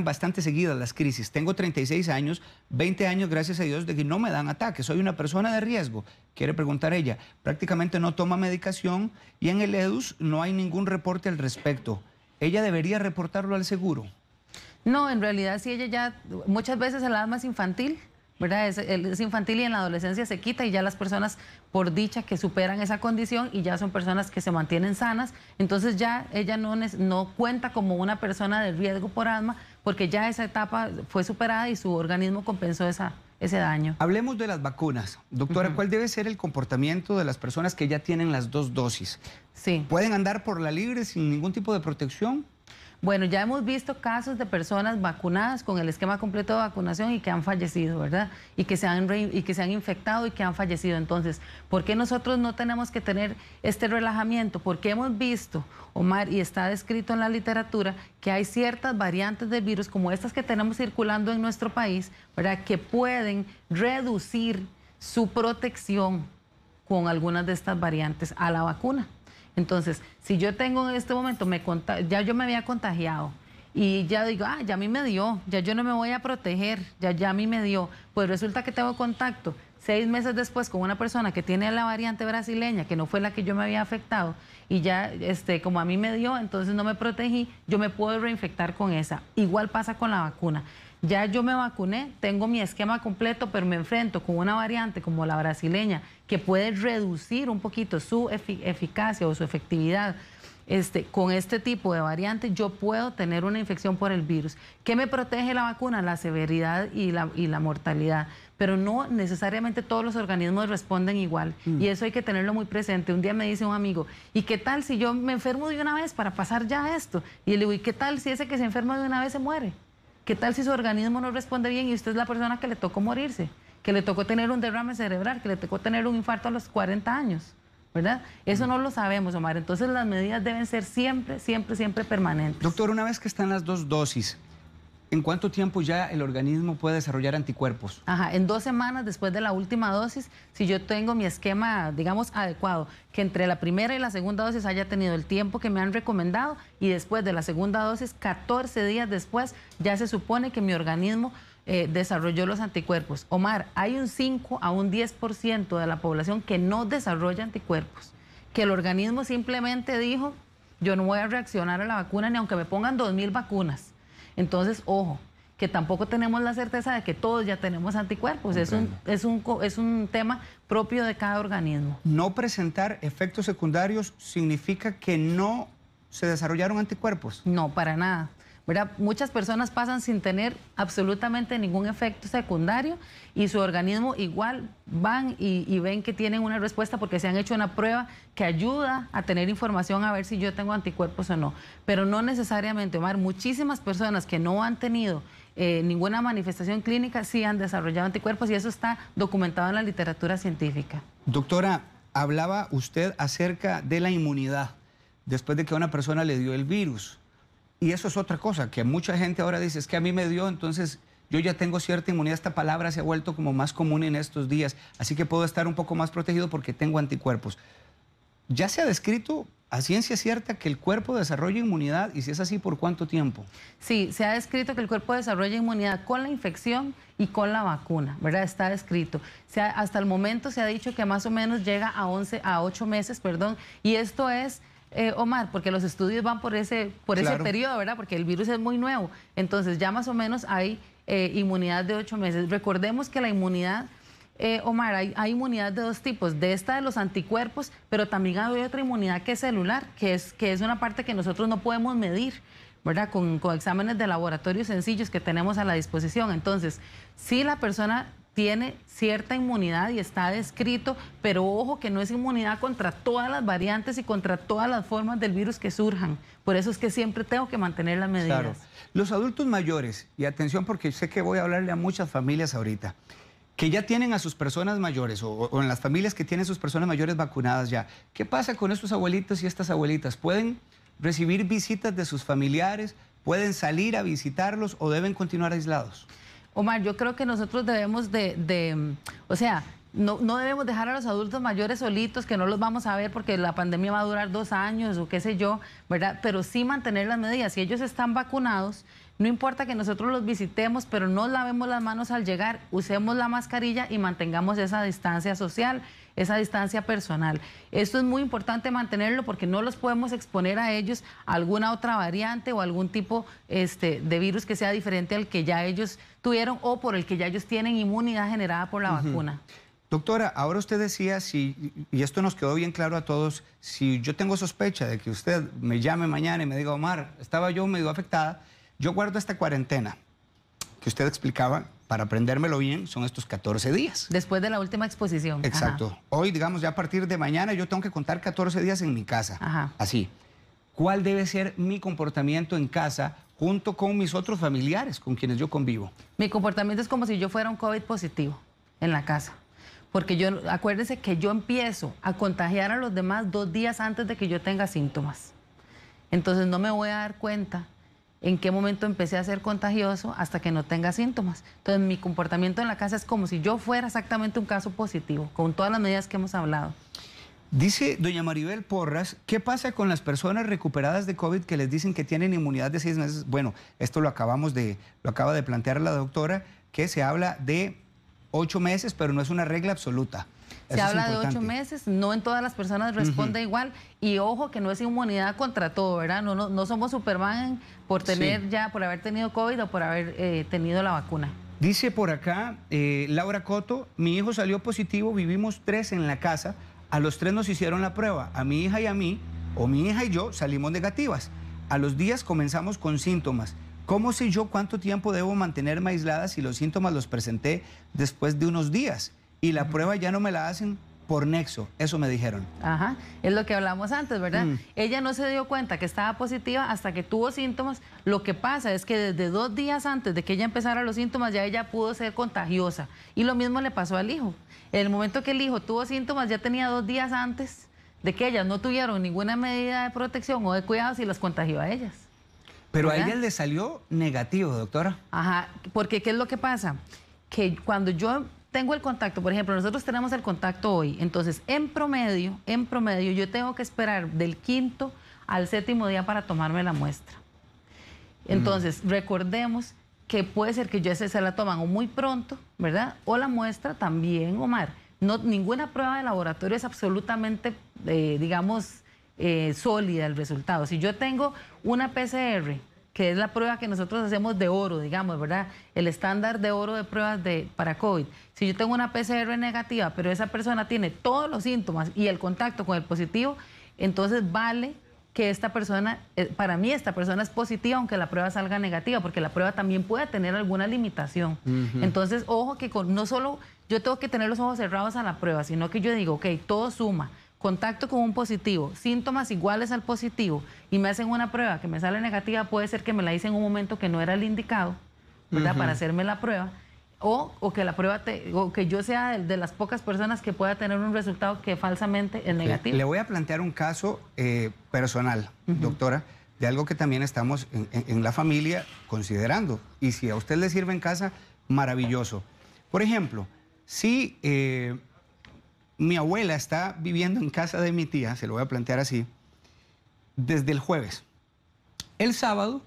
bastante seguidas las crisis. Tengo 36 años, 20 años, gracias a Dios, de que no me dan ataques. Soy una persona de riesgo. Quiere preguntar ella. Prácticamente no toma medicación y en el EDUS no hay ningún reporte al respecto. ¿Ella debería reportarlo al seguro? No, en realidad sí, ella ya, muchas veces el asma es infantil, ¿verdad? Es infantil y en la adolescencia se quita y ya las personas, por dicha, que superan esa condición y ya son personas que se mantienen sanas, entonces ya ella no cuenta como una persona de riesgo por asma porque ya esa etapa fue superada y su organismo compensó ese daño. Hablemos de las vacunas. Doctora, ¿cuál debe ser el comportamiento de las personas que ya tienen las 2 dosis? Sí. ¿Pueden andar por la libre sin ningún tipo de protección? Bueno, ya hemos visto casos de personas vacunadas con el esquema completo de vacunación y que han fallecido, ¿verdad? Y que se han infectado y que han fallecido. Entonces, ¿por qué nosotros no tenemos que tener este relajamiento? Porque hemos visto, Omar, y está descrito en la literatura, que hay ciertas variantes del virus, como estas que tenemos circulando en nuestro país, ¿verdad? Que pueden reducir su protección con algunas de estas variantes a la vacuna. Entonces, si yo tengo en este momento, ya yo me había contagiado y ya digo, ya a mí me dio, ya yo no me voy a proteger, ya a mí me dio, pues resulta que tengo contacto 6 meses después con una persona que tiene la variante brasileña, que no fue la que yo me había afectado, y ya como a mí me dio, entonces no me protegí, yo me puedo reinfectar con esa. Igual pasa con la vacuna. Ya yo me vacuné, tengo mi esquema completo, pero me enfrento con una variante como la brasileña que puede reducir un poquito su eficacia o su efectividad. Con este tipo de variantes yo puedo tener una infección por el virus. ¿Qué me protege la vacuna? La severidad y la mortalidad. Pero no necesariamente todos los organismos responden igual. Y eso hay que tenerlo muy presente. Un día me dice un amigo, ¿y qué tal si yo me enfermo de una vez para pasar ya esto? Y le digo, ¿y qué tal si ese que se enferma de una vez se muere? ¿Qué tal si su organismo no responde bien y usted es la persona que le tocó morirse? Que le tocó tener un derrame cerebral, que le tocó tener un infarto a los 40 años, ¿verdad? Eso no lo sabemos, Omar. Entonces las medidas deben ser siempre, siempre, siempre permanentes. Doctor, una vez que están las 2 dosis, ¿en cuánto tiempo ya el organismo puede desarrollar anticuerpos? En 2 semanas después de la última dosis, si yo tengo mi esquema, digamos, adecuado, que entre la primera y la segunda dosis haya tenido el tiempo que me han recomendado y después de la segunda dosis, 14 días después, ya se supone que mi organismo desarrolló los anticuerpos. Omar, hay un 5 a un 10% de la población que no desarrolla anticuerpos, que el organismo simplemente dijo, yo no voy a reaccionar a la vacuna ni aunque me pongan 2000 vacunas. Entonces, ojo, que tampoco tenemos la certeza de que todos ya tenemos anticuerpos. Es un tema propio de cada organismo. No presentar efectos secundarios significa que no se desarrollaron anticuerpos. No, para nada. ¿Verdad? Muchas personas pasan sin tener absolutamente ningún efecto secundario y su organismo igual van y ven que tienen una respuesta porque se han hecho una prueba que ayuda a tener información a ver si yo tengo anticuerpos o no. Pero no necesariamente, Omar. Muchísimas personas que no han tenido ninguna manifestación clínica sí han desarrollado anticuerpos y eso está documentado en la literatura científica. Doctora, hablaba usted acerca de la inmunidad después de que a una persona le dio el virus. Y eso es otra cosa, que mucha gente ahora dice, es que a mí me dio, entonces yo ya tengo cierta inmunidad. Esta palabra se ha vuelto como más común en estos días, así que puedo estar un poco más protegido porque tengo anticuerpos. ¿Ya se ha descrito a ciencia cierta que el cuerpo desarrolla inmunidad? Y si es así, ¿por cuánto tiempo? Sí, se ha descrito que el cuerpo desarrolla inmunidad con la infección y con la vacuna, ¿verdad? Está descrito. Hasta el momento se ha dicho que más o menos llega a 8 meses, y esto es Omar, porque los estudios van por ese periodo, ¿verdad? Porque el virus es muy nuevo. Entonces ya más o menos hay inmunidad de 8 meses. Recordemos que la inmunidad, Omar, hay inmunidad de 2 tipos, de esta de los anticuerpos, pero también hay otra inmunidad que es celular, que es una parte que nosotros no podemos medir, ¿verdad? Con exámenes de laboratorio sencillos que tenemos a la disposición. Entonces, si la persona tiene cierta inmunidad y está descrito, pero ojo que no es inmunidad contra todas las variantes y contra todas las formas del virus que surjan. Por eso es que siempre tengo que mantener las medidas. Claro. Los adultos mayores, y atención porque sé que voy a hablarle a muchas familias ahorita, que ya tienen a sus personas mayores o en las familias que tienen sus personas mayores vacunadas ya. ¿Qué pasa con estos abuelitos y estas abuelitas? ¿Pueden recibir visitas de sus familiares? ¿Pueden salir a visitarlos o deben continuar aislados? Omar, yo creo que nosotros debemos o sea, no debemos dejar a los adultos mayores solitos, que no los vamos a ver porque la pandemia va a durar 2 años o qué sé yo, ¿verdad? Pero sí mantener las medidas. Si ellos están vacunados, no importa que nosotros los visitemos, pero no lavemos las manos al llegar, usemos la mascarilla y mantengamos esa distancia social, esa distancia personal. Esto es muy importante mantenerlo porque no los podemos exponer a ellos a alguna otra variante o algún tipo de virus que sea diferente al que ya ellos tuvieron o por el que ya ellos tienen inmunidad generada por la vacuna. Doctora, ahora usted decía, y esto nos quedó bien claro a todos, si yo tengo sospecha de que usted me llame mañana y me diga, Omar, estaba yo medio afectada, yo guardo esta cuarentena que usted explicaba, para aprendérmelo bien, son estos 14 días. Después de la última exposición. Exacto. Ajá. Hoy, digamos, ya a partir de mañana yo tengo que contar 14 días en mi casa. Ajá. Así. ¿Cuál debe ser mi comportamiento en casa junto con mis otros familiares con quienes yo convivo? Mi comportamiento es como si yo fuera un COVID positivo en la casa. Porque acuérdense que yo empiezo a contagiar a los demás 2 días antes de que yo tenga síntomas. Entonces no me voy a dar cuenta en qué momento empecé a ser contagioso hasta que no tenga síntomas. Entonces mi comportamiento en la casa es como si yo fuera exactamente un caso positivo, con todas las medidas que hemos hablado. Dice doña Maribel Porras, ¿qué pasa con las personas recuperadas de COVID que les dicen que tienen inmunidad de 6 meses? Bueno, esto lo acaba de plantear la doctora, que se habla de 8 meses, pero no es una regla absoluta. Se habla de 8 meses, no en todas las personas responde igual. Y ojo que no es inmunidad contra todo, ¿verdad? No somos Superman por tener por haber tenido COVID o por haber tenido la vacuna. Dice por acá Laura Coto, mi hijo salió positivo, vivimos 3 en la casa, a los 3 nos hicieron la prueba, a mi hija y a mí, o mi hija y yo salimos negativas. A los días comenzamos con síntomas. ¿Cómo sé yo cuánto tiempo debo mantenerme aislada si los síntomas los presenté después de unos días? Y la prueba ya no me la hacen por nexo, eso me dijeron. Ajá, es lo que hablamos antes, ¿verdad? Ella no se dio cuenta que estaba positiva hasta que tuvo síntomas. Lo que pasa es que desde 2 días antes de que ella empezara los síntomas ya ella pudo ser contagiosa. Y lo mismo le pasó al hijo. En el momento que el hijo tuvo síntomas ya tenía 2 días antes de que ellas no tuvieron ninguna medida de protección o de cuidados y las contagió a ellas. Pero ¿verdad? a ella le salió negativo, doctora. Ajá, porque ¿qué es lo que pasa? Que cuando yo tengo el contacto, por ejemplo, nosotros tenemos el contacto hoy, entonces en promedio, yo tengo que esperar del 5º al 7º día para tomarme la muestra. Entonces, recordemos que puede ser que se la toman o muy pronto, ¿verdad? O la muestra también, Omar. Ninguna prueba de laboratorio es absolutamente, digamos, sólida el resultado. Si yo tengo una PCR, que es la prueba que nosotros hacemos de oro, digamos, ¿verdad? El estándar de oro de pruebas para COVID. Si yo tengo una PCR negativa, pero esa persona tiene todos los síntomas y el contacto con el positivo, entonces vale que esta persona, para mí esta persona es positiva aunque la prueba salga negativa, porque la prueba también puede tener alguna limitación. Entonces, ojo que no solo yo tengo que tener los ojos cerrados a la prueba, sino que yo digo, ok, todo suma. Contacto con un positivo, síntomas iguales al positivo y me hacen una prueba que me sale negativa, puede ser que me la hice en un momento que no era el indicado, ¿verdad? Para hacerme la prueba o que la prueba o que yo sea de las pocas personas que pueda tener un resultado que falsamente es negativo. Le voy a plantear un caso personal, doctora, de algo que también estamos en la familia considerando. Y si a usted le sirve en casa, maravilloso. Por ejemplo, si mi abuela está viviendo en casa de mi tía, se lo voy a plantear así, desde el jueves. El sábado,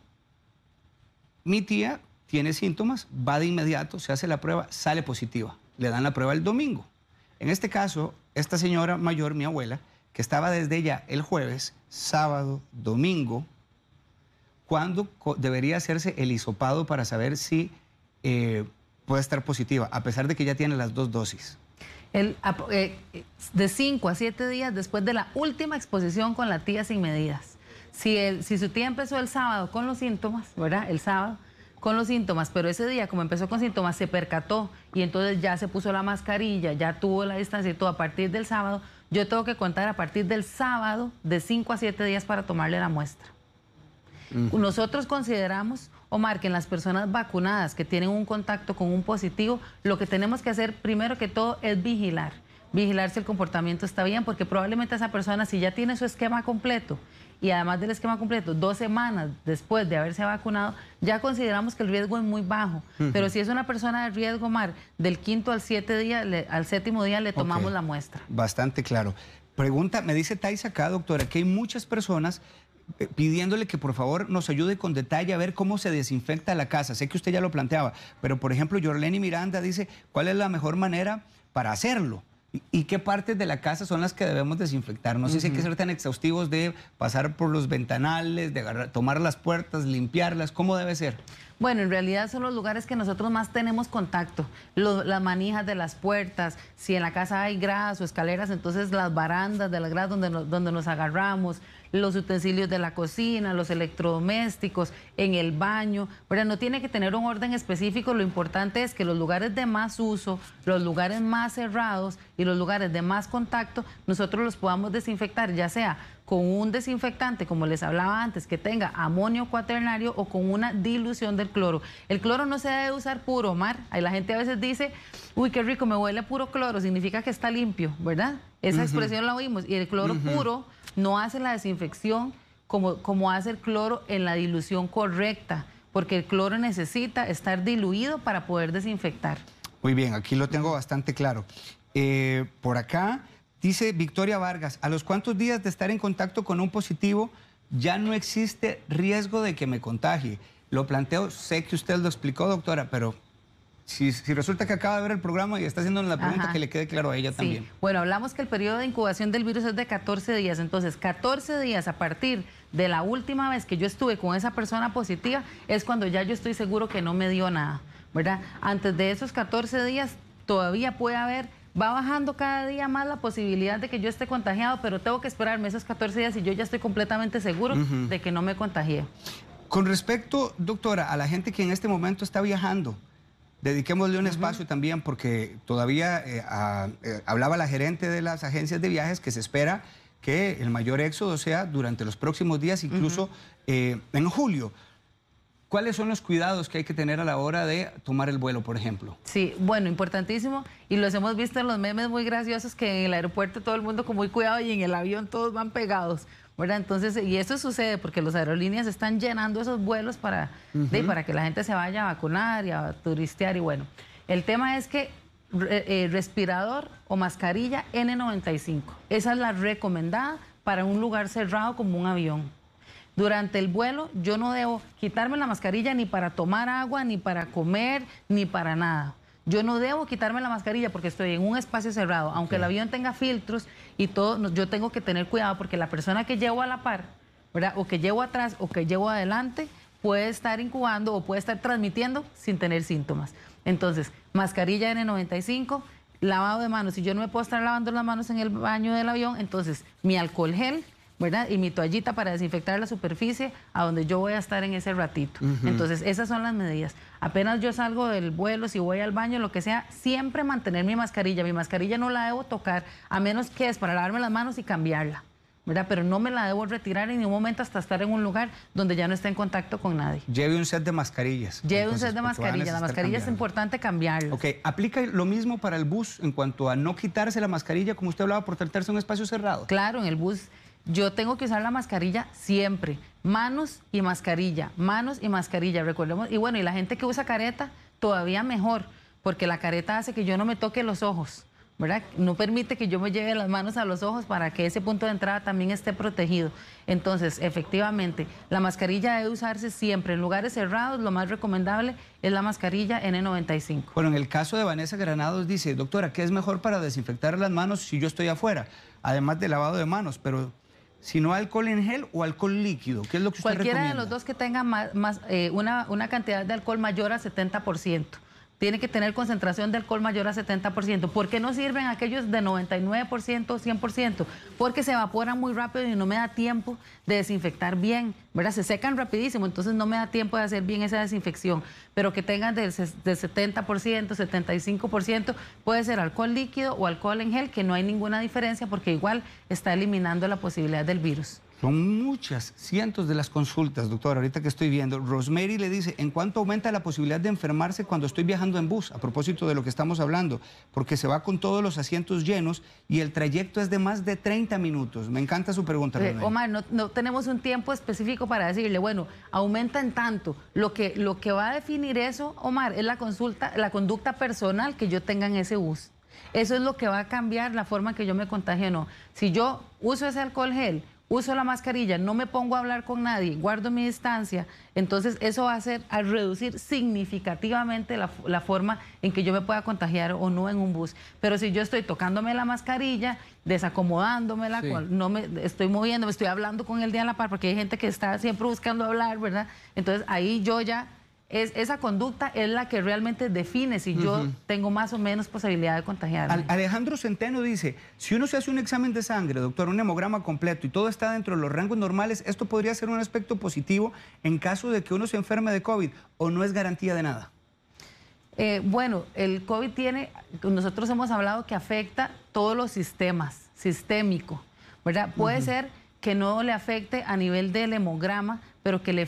mi tía tiene síntomas, va de inmediato, se hace la prueba, sale positiva. Le dan la prueba el domingo. En este caso, esta señora mayor, mi abuela, que estaba desde ya el jueves, sábado, domingo, ¿cuándo debería hacerse el hisopado para saber si puede estar positiva, a pesar de que ya tiene las 2 dosis? De 5 a 7 días después de la última exposición con la tía sin medidas. Si su tía empezó el sábado con los síntomas, ¿verdad? El sábado con los síntomas, pero ese día, como empezó con síntomas, se percató y entonces ya se puso la mascarilla, ya tuvo la distancia y todo a partir del sábado, yo tengo que contar a partir del sábado de 5 a 7 días para tomarle la muestra. Nosotros consideramos, Omar, que en las personas vacunadas que tienen un contacto con un positivo, lo que tenemos que hacer primero que todo es vigilar si el comportamiento está bien, porque probablemente esa persona, si ya tiene su esquema completo, y además del esquema completo, 2 semanas después de haberse vacunado, ya consideramos que el riesgo es muy bajo. Pero si es una persona de riesgo, Omar, del 5º al 7º día le tomamos la muestra. Bastante claro. Pregunta, me dice Thais acá, doctora, que hay muchas personas pidiéndole que por favor nos ayude con detalle a ver cómo se desinfecta la casa. Sé que usted ya lo planteaba, pero por ejemplo, Yorleni Miranda dice, ¿cuál es la mejor manera para hacerlo? ¿Y qué partes de la casa son las que debemos desinfectar? No sé si hay que ser tan exhaustivos de pasar por los ventanales, de tomar las puertas, limpiarlas. ¿Cómo debe ser? Bueno, en realidad son los lugares que nosotros más tenemos contacto. Las manijas de las puertas, si en la casa hay gradas o escaleras, entonces las barandas de las gradas donde nos agarramos, los utensilios de la cocina, los electrodomésticos, en el baño. Pero no tiene que tener un orden específico, lo importante es que los lugares de más uso, los lugares más cerrados y los lugares de más contacto, nosotros los podamos desinfectar, ya sea con un desinfectante, como les hablaba antes, que tenga amonio cuaternario o con una dilución del cloro. El cloro no se debe usar puro, Omar. Ahí la gente a veces dice, uy, qué rico, me huele a puro cloro, significa que está limpio, ¿verdad? Esa expresión la oímos. Y el cloro puro no hace la desinfección como hace el cloro en la dilución correcta, porque el cloro necesita estar diluido para poder desinfectar. Muy bien, aquí lo tengo bastante claro. Por acá dice Victoria Vargas, ¿a los cuántos días de estar en contacto con un positivo ya no existe riesgo de que me contagie? Lo planteo, sé que usted lo explicó, doctora, pero si resulta que acaba de ver el programa y está haciendo la pregunta, que le quede claro a ella también. Bueno, hablamos que el periodo de incubación del virus es de 14 días, entonces 14 días a partir de la última vez que yo estuve con esa persona positiva es cuando ya yo estoy seguro que no me dio nada, ¿verdad? Antes de esos 14 días todavía puede haber, va bajando cada día más la posibilidad de que yo esté contagiado, pero tengo que esperarme esos 14 días y yo ya estoy completamente seguro de que no me contagié. Con respecto, doctora, a la gente que en este momento está viajando, dediquémosle un espacio también porque todavía hablaba la gerente de las agencias de viajes que se espera que el mayor éxodo sea durante los próximos días, incluso en julio. ¿Cuáles son los cuidados que hay que tener a la hora de tomar el vuelo, por ejemplo? Sí, bueno, importantísimo, y los hemos visto en los memes muy graciosos que en el aeropuerto todo el mundo con muy cuidado y en el avión todos van pegados, ¿verdad? Entonces, y eso sucede porque las aerolíneas están llenando esos vuelos para que la gente se vaya a vacunar y a turistear, y bueno, el tema es que respirador o mascarilla N95, esa es la recomendada para un lugar cerrado como un avión. Durante el vuelo yo no debo quitarme la mascarilla ni para tomar agua, ni para comer, ni para nada. Yo no debo quitarme la mascarilla porque estoy en un espacio cerrado. Aunque el avión tenga filtros y todo, yo tengo que tener cuidado porque la persona que llevo a la par, ¿verdad? O que llevo atrás o que llevo adelante, puede estar incubando o puede estar transmitiendo sin tener síntomas. Entonces, mascarilla N95, lavado de manos. Si yo no me puedo estar lavando las manos en el baño del avión, entonces mi alcohol gel, ¿verdad? Y mi toallita para desinfectar la superficie a donde yo voy a estar en ese ratito. Entonces, esas son las medidas. Apenas yo salgo del vuelo, si voy al baño, lo que sea, siempre mantener mi mascarilla. Mi mascarilla no la debo tocar, a menos que es para lavarme las manos y cambiarla, ¿verdad? Pero no me la debo retirar en ningún momento hasta estar en un lugar donde ya no esté en contacto con nadie. Lleve un set de mascarillas. Lleve un set de mascarillas. La mascarilla es importante cambiarla. Ok, ¿aplica lo mismo para el bus en cuanto a no quitarse la mascarilla, como usted hablaba, por tratarse de un espacio cerrado? Claro, en el bus yo tengo que usar la mascarilla siempre. Manos y mascarilla, recordemos. Y bueno, y la gente que usa careta, todavía mejor, porque la careta hace que yo no me toque los ojos, ¿verdad? No permite que yo me lleve las manos a los ojos para que ese punto de entrada también esté protegido. Entonces, efectivamente, la mascarilla debe usarse siempre. En lugares cerrados, lo más recomendable es la mascarilla N95. Bueno, en el caso de Vanessa Granados dice, doctora, ¿qué es mejor para desinfectar las manos si yo estoy afuera? además de lavado de manos, pero si no alcohol en gel o alcohol líquido, ¿qué es lo que usted Cualquiera recomienda? de los dos que tenga una cantidad de alcohol mayor a 70%. Tiene que tener concentración de alcohol mayor a 70%. ¿Por qué no sirven aquellos de 99% o 100%? Porque se evaporan muy rápido y no me da tiempo de desinfectar bien, ¿verdad? Se secan rapidísimo, entonces no me da tiempo de hacer bien esa desinfección. Pero que tengan del 70%, 75%, puede ser alcohol líquido o alcohol en gel, que no hay ninguna diferencia porque igual está eliminando la posibilidad del virus. Son muchas, cientos de las consultas, doctor, ahorita que estoy viendo. Rosemary le dice, ¿en cuánto aumenta la posibilidad de enfermarse cuando estoy viajando en bus? A propósito de lo que estamos hablando, porque se va con todos los asientos llenos y el trayecto es de más de 30 minutos. Me encanta su pregunta, Rosemary. Omar, no tenemos un tiempo específico para decirle, bueno, aumenta en tanto. Lo que va a definir eso, Omar, es la conducta personal que yo tenga en ese bus. Eso es lo que va a cambiar la forma en que yo me contagio o no. Si yo uso ese alcohol gel, uso la mascarilla, no me pongo a hablar con nadie, guardo mi distancia, entonces eso va a reducir significativamente la forma en que yo me pueda contagiar o no en un bus. Pero si yo estoy tocándome la mascarilla, desacomodándomela, sí, no me estoy moviendo, me estoy hablando con el de a la par, porque hay gente que está siempre buscando hablar, ¿verdad? Entonces ahí yo ya... esa conducta es la que realmente define si yo tengo más o menos posibilidad de contagiarme. Alejandro Centeno dice, si uno se hace un examen de sangre, doctor, un hemograma completo y todo está dentro de los rangos normales, ¿esto podría ser un aspecto positivo en caso de que uno se enferme de COVID o no es garantía de nada? Bueno, el COVID nosotros hemos hablado que afecta todos los sistemas, sistémico, ¿verdad? Puede ser que no le afecte a nivel del hemograma, pero que le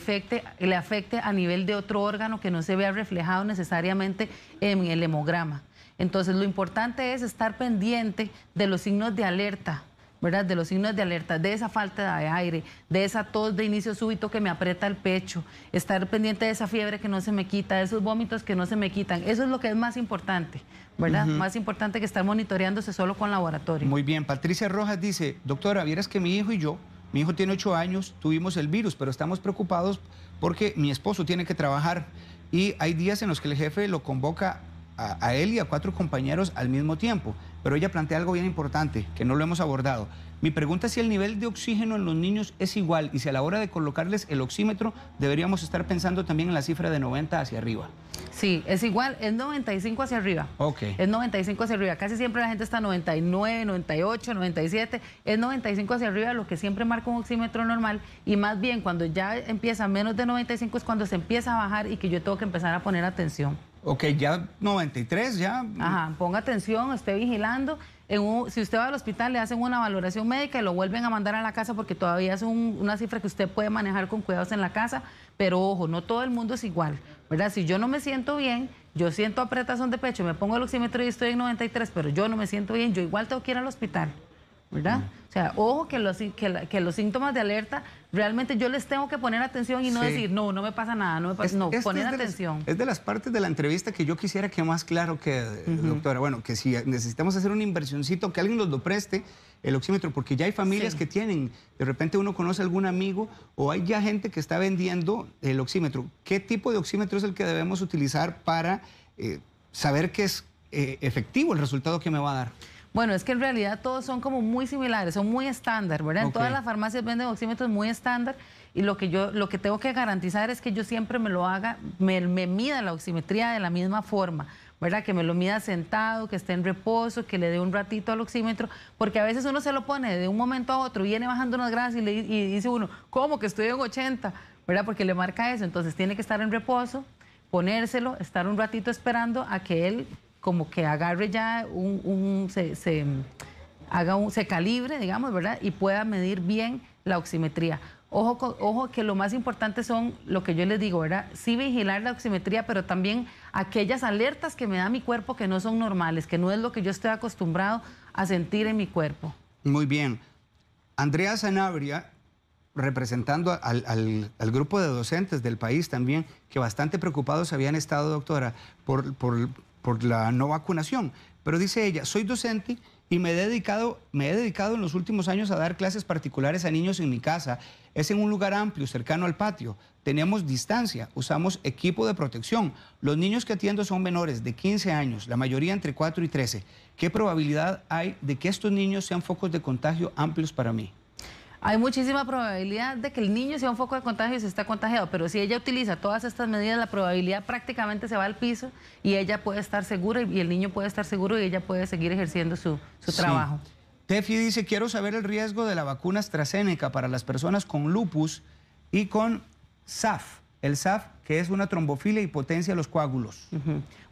afecte a nivel de otro órgano que no se vea reflejado necesariamente en el hemograma. Entonces, lo importante es estar pendiente de los signos de alerta, ¿verdad? De los signos de alerta, de esa falta de aire, de esa tos de inicio súbito que me aprieta el pecho, estar pendiente de esa fiebre que no se me quita, de esos vómitos que no se me quitan. Eso es lo que es más importante, ¿verdad? Más importante que estar monitoreándose solo con laboratorio. Muy bien. Patricia Rojas dice, doctora, vieras que mi hijo y yo, mi hijo tiene 8 años, tuvimos el virus, pero estamos preocupados porque mi esposo tiene que trabajar y hay días en los que el jefe lo convoca a él y a 4 compañeros al mismo tiempo. Pero ella plantea algo bien importante, que no lo hemos abordado. Mi pregunta es si el nivel de oxígeno en los niños es igual y si a la hora de colocarles el oxímetro deberíamos estar pensando también en la cifra de 90 hacia arriba. Sí, es igual, es 95 hacia arriba. Ok. Es 95 hacia arriba. Casi siempre la gente está 99, 98, 97. Es 95 hacia arriba lo que siempre marca un oxímetro normal. Y más bien cuando ya empieza menos de 95 es cuando se empieza a bajar y que yo tengo que empezar a poner atención. Ok, ya 93, ya... Ajá, ponga atención, esté vigilando. Si usted va al hospital, le hacen una valoración médica y lo vuelven a mandar a la casa porque todavía es una cifra que usted puede manejar con cuidados en la casa. Pero ojo, no todo el mundo es igual, ¿verdad? Si yo no me siento bien, yo siento apretazón de pecho, me pongo el oxímetro y estoy en 93, pero yo no me siento bien, yo igual tengo que ir al hospital, ¿verdad? O sea, ojo que los síntomas de alerta, realmente yo les tengo que poner atención y no decir, no me pasa nada, no me pasa, no, poner atención. Es de las partes de la entrevista que yo quisiera que más claro quede, doctora. Bueno, que si necesitamos hacer una inversioncito, que alguien nos lo preste, el oxímetro, porque ya hay familias que tienen, de repente uno conoce a algún amigo o hay ya gente que está vendiendo el oxímetro. ¿Qué tipo de oxímetro es el que debemos utilizar para saber que es efectivo el resultado que me va a dar? Bueno, es que en realidad todos son como muy similares, son muy estándar, ¿verdad? En todas las farmacias venden oxímetros muy estándar y lo que tengo que garantizar es que yo siempre me lo haga, me mida la oximetría de la misma forma, ¿verdad? Que me lo mida sentado, que esté en reposo, que le dé un ratito al oxímetro, porque a veces uno se lo pone de un momento a otro, viene bajando unas gradas y dice uno, ¿cómo que estoy en 80? ¿Verdad? Porque le marca eso, entonces tiene que estar en reposo, ponérselo, estar un ratito esperando a que él como que agarre ya se calibre, digamos, ¿verdad? Y pueda medir bien la oximetría. Ojo que lo más importante son lo que yo les digo, ¿verdad? Sí vigilar la oximetría, pero también aquellas alertas que me da mi cuerpo que no son normales, que no es lo que yo estoy acostumbrado a sentir en mi cuerpo. Muy bien. Andrea Sanabria, representando al grupo de docentes del país también, que bastante preocupados habían estado, doctora, por la no vacunación. Pero dice ella, soy docente y me he dedicado en los últimos años a dar clases particulares a niños en mi casa. Es en un lugar amplio, cercano al patio. Tenemos distancia, usamos equipo de protección. Los niños que atiendo son menores de 15 años, la mayoría entre 4 y 13. ¿Qué probabilidad hay de que estos niños sean focos de contagio amplios para mí? Hay muchísima probabilidad de que el niño sea un foco de contagio y se está contagiado, pero si ella utiliza todas estas medidas, la probabilidad prácticamente se va al piso y ella puede estar segura y el niño puede estar seguro y ella puede seguir ejerciendo su trabajo. Tefi dice, quiero saber el riesgo de la vacuna AstraZeneca para las personas con lupus y con SAF. El SAF, que es una trombofilia y potencia los coágulos.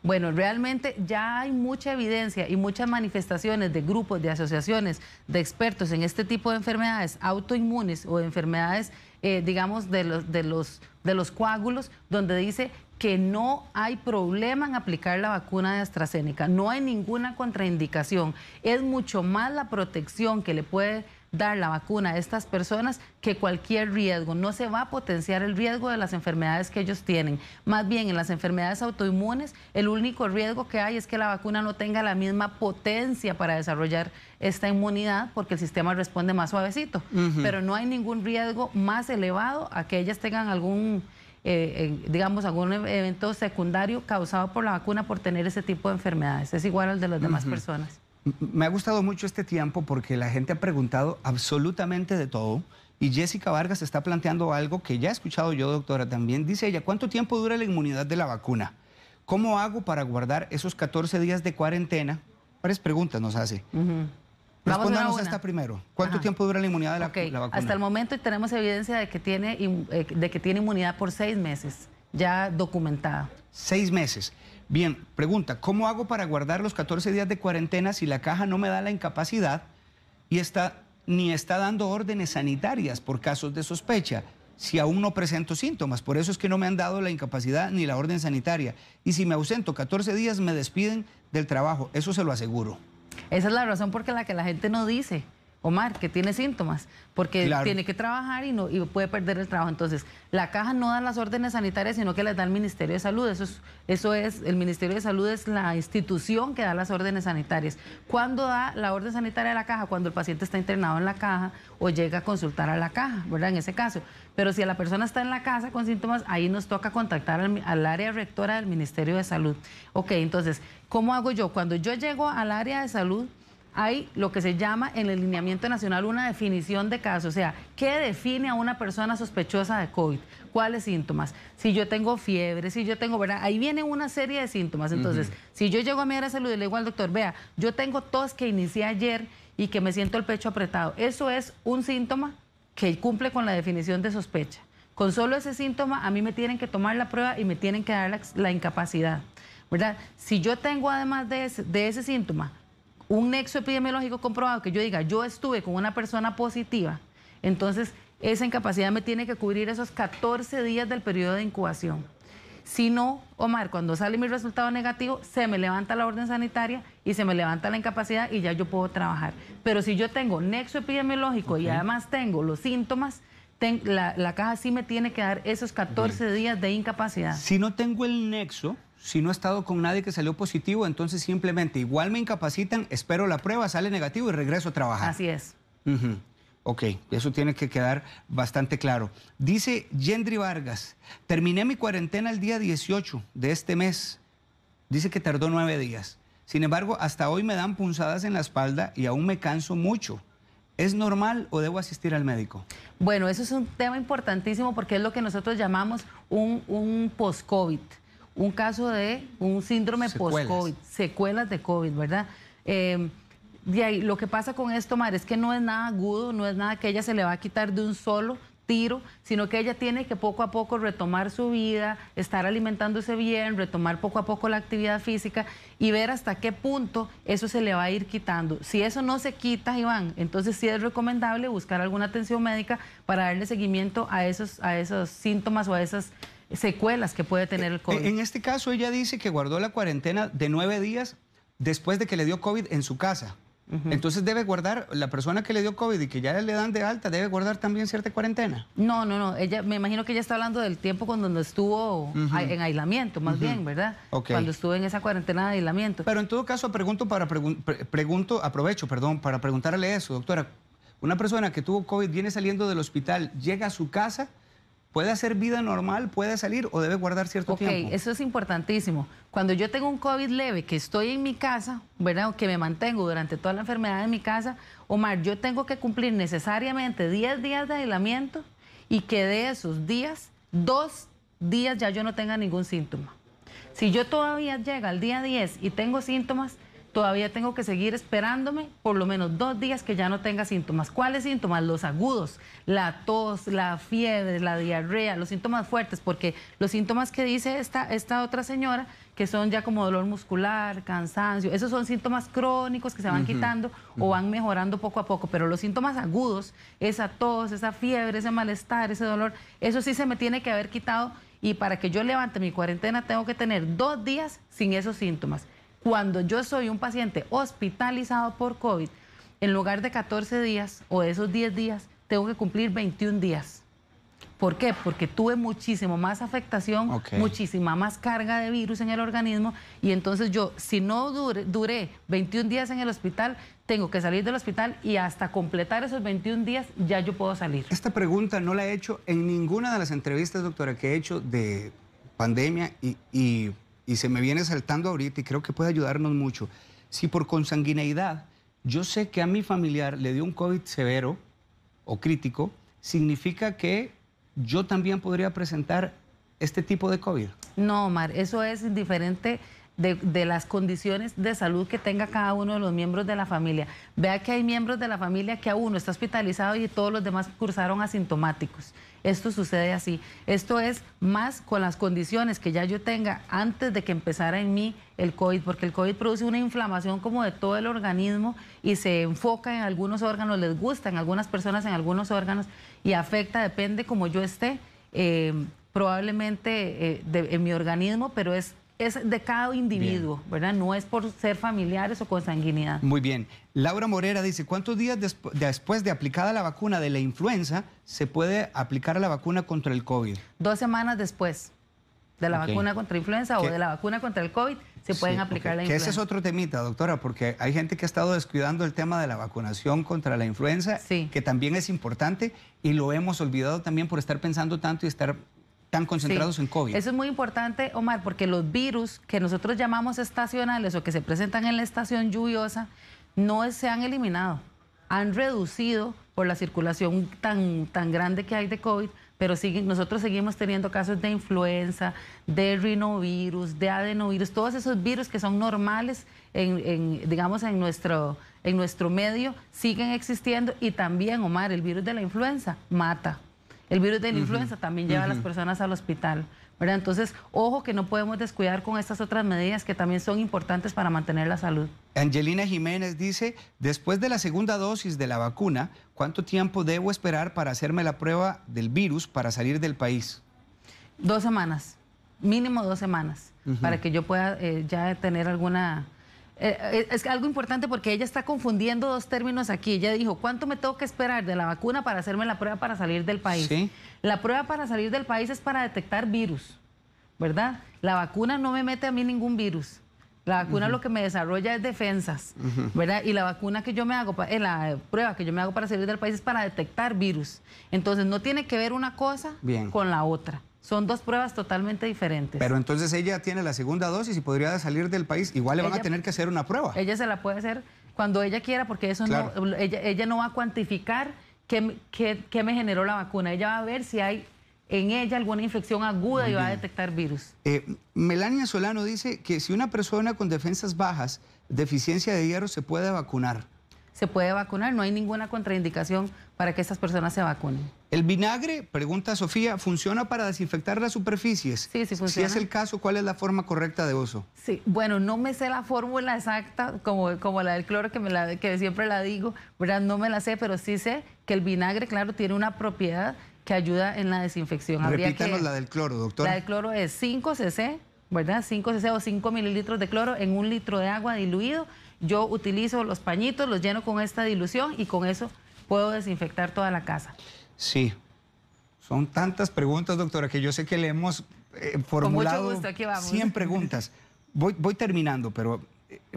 Bueno, realmente ya hay mucha evidencia y muchas manifestaciones de grupos, de asociaciones, de expertos en este tipo de enfermedades autoinmunes o de enfermedades, digamos, de los coágulos, donde dice que no hay problema en aplicar la vacuna de AstraZeneca. No hay ninguna contraindicación. Es mucho más la protección que le puede dar la vacuna a estas personas que cualquier riesgo. No se va a potenciar el riesgo de las enfermedades que ellos tienen. Más bien, en las enfermedades autoinmunes, el único riesgo que hay es que la vacuna no tenga la misma potencia para desarrollar esta inmunidad porque el sistema responde más suavecito. Pero no hay ningún riesgo más elevado a que ellas tengan algún algún evento secundario causado por la vacuna por tener ese tipo de enfermedades. Es igual al de las demás personas. Me ha gustado mucho este tiempo porque la gente ha preguntado absolutamente de todo y Jessica Vargas está planteando algo que ya he escuchado yo, doctora, también. Dice ella, ¿cuánto tiempo dura la inmunidad de la vacuna? ¿Cómo hago para guardar esos 14 días de cuarentena? Varias preguntas nos hace. Respóndanos esta primero. ¿Cuánto tiempo dura la inmunidad de la vacuna? Hasta el momento tenemos evidencia de que tiene inmunidad por 6 meses, ya documentada. 6 meses. Bien, pregunta, ¿cómo hago para guardar los 14 días de cuarentena si la caja no me da la incapacidad y ni está dando órdenes sanitarias por casos de sospecha? Si aún no presento síntomas, por eso es que no me han dado la incapacidad ni la orden sanitaria. Y si me ausento 14 días, me despiden del trabajo, eso se lo aseguro. Esa es la razón por la que la gente no dice, Omar, que tiene síntomas, porque tiene que trabajar y puede perder el trabajo. Entonces, la caja no da las órdenes sanitarias, sino que les da el Ministerio de Salud. El Ministerio de Salud es la institución que da las órdenes sanitarias. ¿Cuándo da la orden sanitaria de la caja? Cuando el paciente está internado en la caja o llega a consultar a la caja, ¿verdad? En ese caso. Pero si la persona está en la casa con síntomas, ahí nos toca contactar al área rectora del Ministerio de Salud. Ok, entonces, ¿cómo hago yo? Cuando yo llego al área de salud, hay lo que se llama en el lineamiento nacional una definición de caso, o sea, ¿qué define a una persona sospechosa de COVID? ¿Cuáles síntomas? Si yo tengo fiebre, si yo tengo, ¿verdad? Ahí viene una serie de síntomas. Entonces, si yo llego a mi área de salud y le digo al doctor, vea, yo tengo tos que inicié ayer y que me siento el pecho apretado, eso es un síntoma que cumple con la definición de sospecha. Con solo ese síntoma, a mí me tienen que tomar la prueba y me tienen que dar la incapacidad, ¿verdad? Si yo tengo además de ese síntoma, un nexo epidemiológico comprobado que yo diga, yo estuve con una persona positiva, entonces esa incapacidad me tiene que cubrir esos 14 días del periodo de incubación. Si no, Omar, cuando sale mi resultado negativo, se me levanta la orden sanitaria y se me levanta la incapacidad y ya yo puedo trabajar. Pero si yo tengo nexo epidemiológico y además tengo los síntomas, la caja sí me tiene que dar esos 14 días de incapacidad. Si no tengo el nexo, si no he estado con nadie que salió positivo, entonces simplemente igual me incapacitan, espero la prueba, sale negativo y regreso a trabajar. Así es. Ok, eso tiene que quedar bastante claro. Dice Yendri Vargas, terminé mi cuarentena el día 18 de este mes. Dice que tardó 9 días. Sin embargo, hasta hoy me dan punzadas en la espalda y aún me canso mucho. ¿Es normal o debo asistir al médico? Bueno, eso es un tema importantísimo porque es lo que nosotros llamamos un post-COVID. Un caso de un síndrome post-COVID, secuelas de COVID, ¿verdad? De ahí, lo que pasa con esto, Mar, es que no es nada agudo, no es nada que ella se le va a quitar de un solo tiro, sino que ella tiene que poco a poco retomar su vida, estar alimentándose bien, retomar poco a poco la actividad física y ver hasta qué punto eso se le va a ir quitando. Si eso no se quita, Iván, entonces sí es recomendable buscar alguna atención médica para darle seguimiento a esos síntomas o a esas secuelas que puede tener el COVID. En este caso, ella dice que guardó la cuarentena de 9 días después de que le dio COVID en su casa. Entonces debe guardar, la persona que le dio COVID y que ya le dan de alta, debe guardar también cierta cuarentena. No. Ella, me imagino que ella está hablando del tiempo cuando estuvo en aislamiento, más bien, ¿verdad? Okay. Cuando estuvo en esa cuarentena de aislamiento. Pero en todo caso, aprovecho para preguntarle eso, doctora. Una persona que tuvo COVID viene saliendo del hospital, llega a su casa, ¿puede hacer vida normal? ¿Puede salir o debe guardar cierto tiempo? Ok, eso es importantísimo. Cuando yo tengo un COVID leve, que estoy en mi casa, ¿verdad? O que me mantengo durante toda la enfermedad en mi casa, Omar, yo tengo que cumplir necesariamente 10 días de aislamiento y que de esos días, 2 días ya yo no tenga ningún síntoma. Si yo todavía llega al día 10 y tengo síntomas, todavía tengo que seguir esperándome por lo menos 2 días que ya no tenga síntomas. ¿Cuáles síntomas? Los agudos, la tos, la fiebre, la diarrea, los síntomas fuertes, porque los síntomas que dice esta otra señora, que son ya como dolor muscular, cansancio, esos son síntomas crónicos que se van quitando o van mejorando poco a poco, pero los síntomas agudos, esa tos, esa fiebre, ese malestar, ese dolor, eso sí se me tiene que haber quitado, y para que yo levante mi cuarentena tengo que tener 2 días sin esos síntomas. Cuando yo soy un paciente hospitalizado por COVID, en lugar de 14 días o de esos 10 días, tengo que cumplir 21 días. ¿Por qué? Porque tuve muchísimo más afectación, muchísima más carga de virus en el organismo, y entonces yo, si no duré 21 días en el hospital, tengo que salir del hospital y hasta completar esos 21 días ya yo puedo salir. Esta pregunta no la he hecho en ninguna de las entrevistas, doctora, que he hecho de pandemia y se me viene saltando ahorita y creo que puede ayudarnos mucho. Si por consanguineidad yo sé que a mi familiar le dio un COVID severo o crítico, ¿significa que yo también podría presentar este tipo de COVID? No, Omar, eso es indiferente de las condiciones de salud que tenga cada uno de los miembros de la familia. Vea que hay miembros de la familia que a uno está hospitalizado y todos los demás cursaron asintomáticos. Esto sucede así. Esto es más con las condiciones que ya yo tenga antes de que empezara en mí el COVID, porque el COVID produce una inflamación como de todo el organismo y se enfoca en algunos órganos, les gusta en algunas personas en algunos órganos y afecta, depende como yo esté, probablemente en mi organismo, pero es de cada individuo, ¿verdad? No es por ser familiares o consanguinidad. Muy bien. Laura Morera dice, ¿cuántos días después de aplicada la vacuna de la influenza se puede aplicar la vacuna contra el COVID? 2 semanas después de la vacuna contra influenza o de la vacuna contra el COVID se pueden aplicar la influenza. Que ese es otro temita, doctora, porque hay gente que ha estado descuidando el tema de la vacunación contra la influenza, que también es importante y lo hemos olvidado también por estar pensando tanto y estar tan concentrados en COVID. Eso es muy importante, Omar, porque los virus que nosotros llamamos estacionales o que se presentan en la estación lluviosa no se han eliminado. Han reducido por la circulación tan grande que hay de COVID, pero nosotros seguimos teniendo casos de influenza, de rinovirus, de adenovirus, todos esos virus que son normales digamos, en nuestro medio siguen existiendo, y también, Omar, el virus de la influenza mata. El virus de la influenza también lleva a las personas al hospital, ¿verdad? Entonces, ojo que no podemos descuidar con estas otras medidas que también son importantes para mantener la salud. Angelina Jiménez dice, después de la segunda dosis de la vacuna, ¿cuánto tiempo debo esperar para hacerme la prueba del virus para salir del país? 2 semanas, mínimo 2 semanas, para que yo pueda ya tener alguna... es algo importante porque ella está confundiendo 2 términos aquí. Ella dijo, ¿cuánto me tengo que esperar de la vacuna para hacerme la prueba para salir del país? Sí. La prueba para salir del país es para detectar virus, ¿verdad? La vacuna no me mete a mí ningún virus. La vacuna lo que me desarrolla es defensas, ¿verdad? Y la vacuna que yo me hago, la prueba que yo me hago para salir del país es para detectar virus. Entonces no tiene que ver una cosa con la otra. Son 2 pruebas totalmente diferentes. Pero entonces ella tiene la segunda dosis y podría salir del país. Igual le van a tener que hacer una prueba. Ella se la puede hacer cuando ella quiera, porque eso ella no va a cuantificar qué me generó la vacuna. Ella va a ver si hay en ella alguna infección aguda y va a detectar virus. Melania Solano dice que si una persona con defensas bajas, deficiencia de hierro, se puede vacunar. Se puede vacunar, no hay ninguna contraindicación para que estas personas se vacunen. ¿El vinagre, pregunta Sofía, funciona para desinfectar las superficies? Sí, sí funciona. Si es el caso, ¿cuál es la forma correcta de uso? Sí, bueno, no me sé la fórmula exacta, como la del cloro, que siempre la digo, ¿verdad? No me la sé, pero sí sé que el vinagre, claro, tiene una propiedad que ayuda en la desinfección. Repítanos la del cloro, doctora. La del cloro es 5 cc ¿verdad? 5 cc o 5 mililitros de cloro en 1 litro de agua diluido. Yo utilizo los pañitos, los lleno con esta dilución y con eso puedo desinfectar toda la casa. Sí, son tantas preguntas, doctora, que yo sé que le hemos formulado con mucho gusto, aquí vamos. 100 preguntas. Voy terminando, pero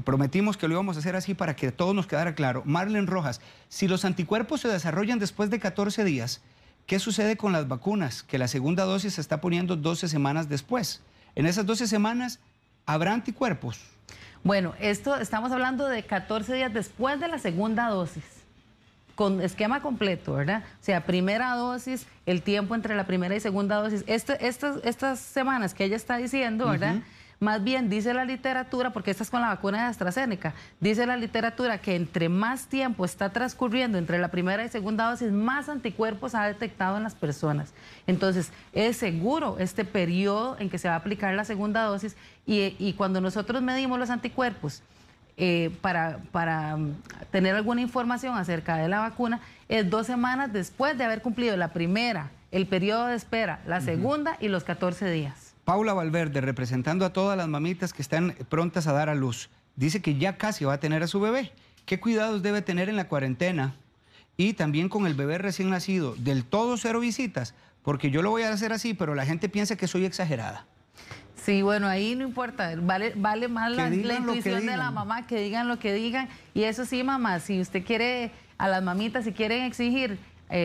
prometimos que lo íbamos a hacer así para que todo nos quedara claro. Marlene Rojas, si los anticuerpos se desarrollan después de 14 días, ¿qué sucede con las vacunas? Que la segunda dosis se está poniendo 12 semanas después. En esas 12 semanas, ¿habrá anticuerpos? Bueno, estamos hablando de 14 días después de la segunda dosis, con esquema completo, ¿verdad? O sea, primera dosis, el tiempo entre la primera y segunda dosis. Estas semanas que ella está diciendo, ¿verdad? Más bien dice la literatura, porque esta es con la vacuna de AstraZeneca, dice la literatura que entre más tiempo está transcurriendo entre la primera y segunda dosis, más anticuerpos ha detectado en las personas. Entonces, es seguro este periodo en que se va a aplicar la segunda dosis y cuando nosotros medimos los anticuerpos para tener alguna información acerca de la vacuna, es 2 semanas después de haber cumplido la primera, el periodo de espera, la segunda y los 14 días. Paula Valverde, representando a todas las mamitas que están prontas a dar a luz, dice que ya casi va a tener a su bebé. ¿Qué cuidados debe tener en la cuarentena? Y también con el bebé recién nacido, del todo 0 visitas, porque yo lo voy a hacer así, pero la gente piensa que soy exagerada. Sí, bueno, ahí no importa, vale más la intuición de la mamá, que digan lo que digan. Y eso sí, mamá, si usted quiere, a las mamitas, si quieren exigir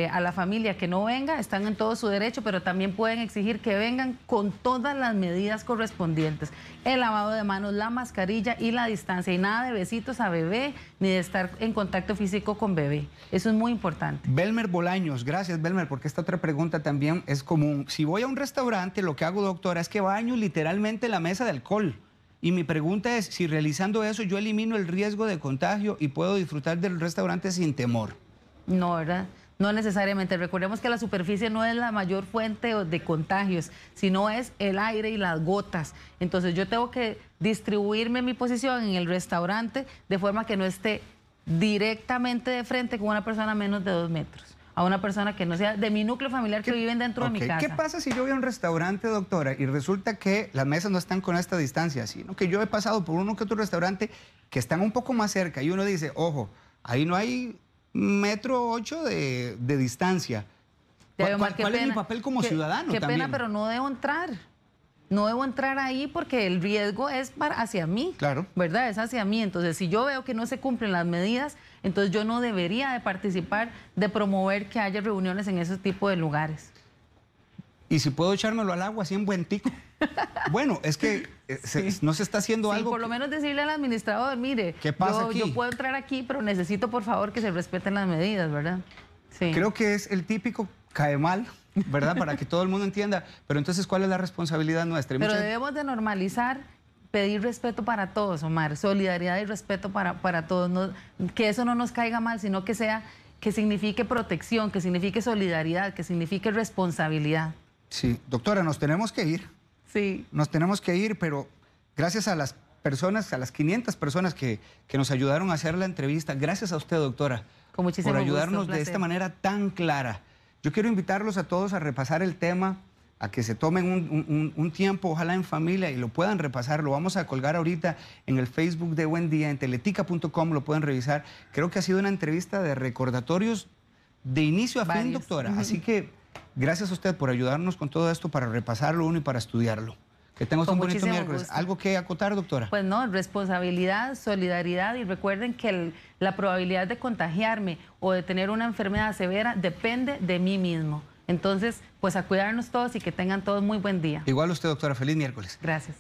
a la familia que no venga, están en todo su derecho, pero también pueden exigir que vengan con todas las medidas correspondientes. El lavado de manos, la mascarilla y la distancia. Y nada de besitos a bebé, ni de estar en contacto físico con bebé. Eso es muy importante. Belmer Bolaños, gracias Belmer, porque esta otra pregunta también es común. Si voy a un restaurante, lo que hago, doctora, es que baño literalmente la mesa de alcohol. Y mi pregunta es, si realizando eso yo elimino el riesgo de contagio y puedo disfrutar del restaurante sin temor. No, ¿verdad? No necesariamente. Recordemos que la superficie no es la mayor fuente de contagios, sino es el aire y las gotas. Entonces yo tengo que distribuirme mi posición en el restaurante de forma que no esté directamente de frente con una persona a menos de 2 metros. A una persona que no sea de mi núcleo familiar que viven dentro de mi casa. ¿Qué pasa si yo voy a un restaurante, doctora, y resulta que las mesas no están con esta distancia, sino que yo he pasado por uno que otro restaurante que están un poco más cerca y uno dice, ojo, ahí no hay 1,8 metros de distancia? ¿Cuál es mi papel como ciudadano qué también? Pena, pero no debo entrar. No debo entrar ahí porque el riesgo es hacia mí. Claro. ¿Verdad? Es hacia mí. Entonces, si yo veo que no se cumplen las medidas, entonces yo no debería de participar, de promover que haya reuniones en ese tipo de lugares. ¿Y si puedo echármelo al agua así en buen tico? Bueno, es que no se está haciendo algo. Por lo menos decirle al administrador, mire, ¿qué pasa aquí? Yo puedo entrar aquí, pero necesito por favor que se respeten las medidas, ¿verdad? Sí. Creo que es el típico cae mal, ¿verdad? Para que todo el mundo entienda. Pero entonces, ¿cuál es la responsabilidad nuestra? Pero debemos de normalizar, pedir respeto para todos, Omar, solidaridad y respeto para todos. No, que eso no nos caiga mal, sino que signifique protección, que signifique solidaridad, que signifique responsabilidad. Sí, doctora, nos tenemos que ir. Sí. Nos tenemos que ir, pero gracias a las personas, a las 500 personas que nos ayudaron a hacer la entrevista, gracias a usted, doctora, con muchísimo por ayudarnos gusto, de esta manera tan clara. Yo quiero invitarlos a todos a repasar el tema, a que se tomen un tiempo, ojalá en familia, y lo puedan repasar. Lo vamos a colgar ahorita en el Facebook de Buen Día, en teletica.com, lo pueden revisar. Creo que ha sido una entrevista de recordatorios de inicio a fin, doctora. Así que gracias a usted por ayudarnos con todo esto para repasarlo uno y para estudiarlo. Que tengamos un bonito miércoles. Gusto. ¿Algo que acotar, doctora? Pues no, responsabilidad, solidaridad, y recuerden que la probabilidad de contagiarme o de tener una enfermedad severa depende de mí mismo. Entonces, pues a cuidarnos todos y que tengan todos muy buen día. Igual usted, doctora. Feliz miércoles. Gracias.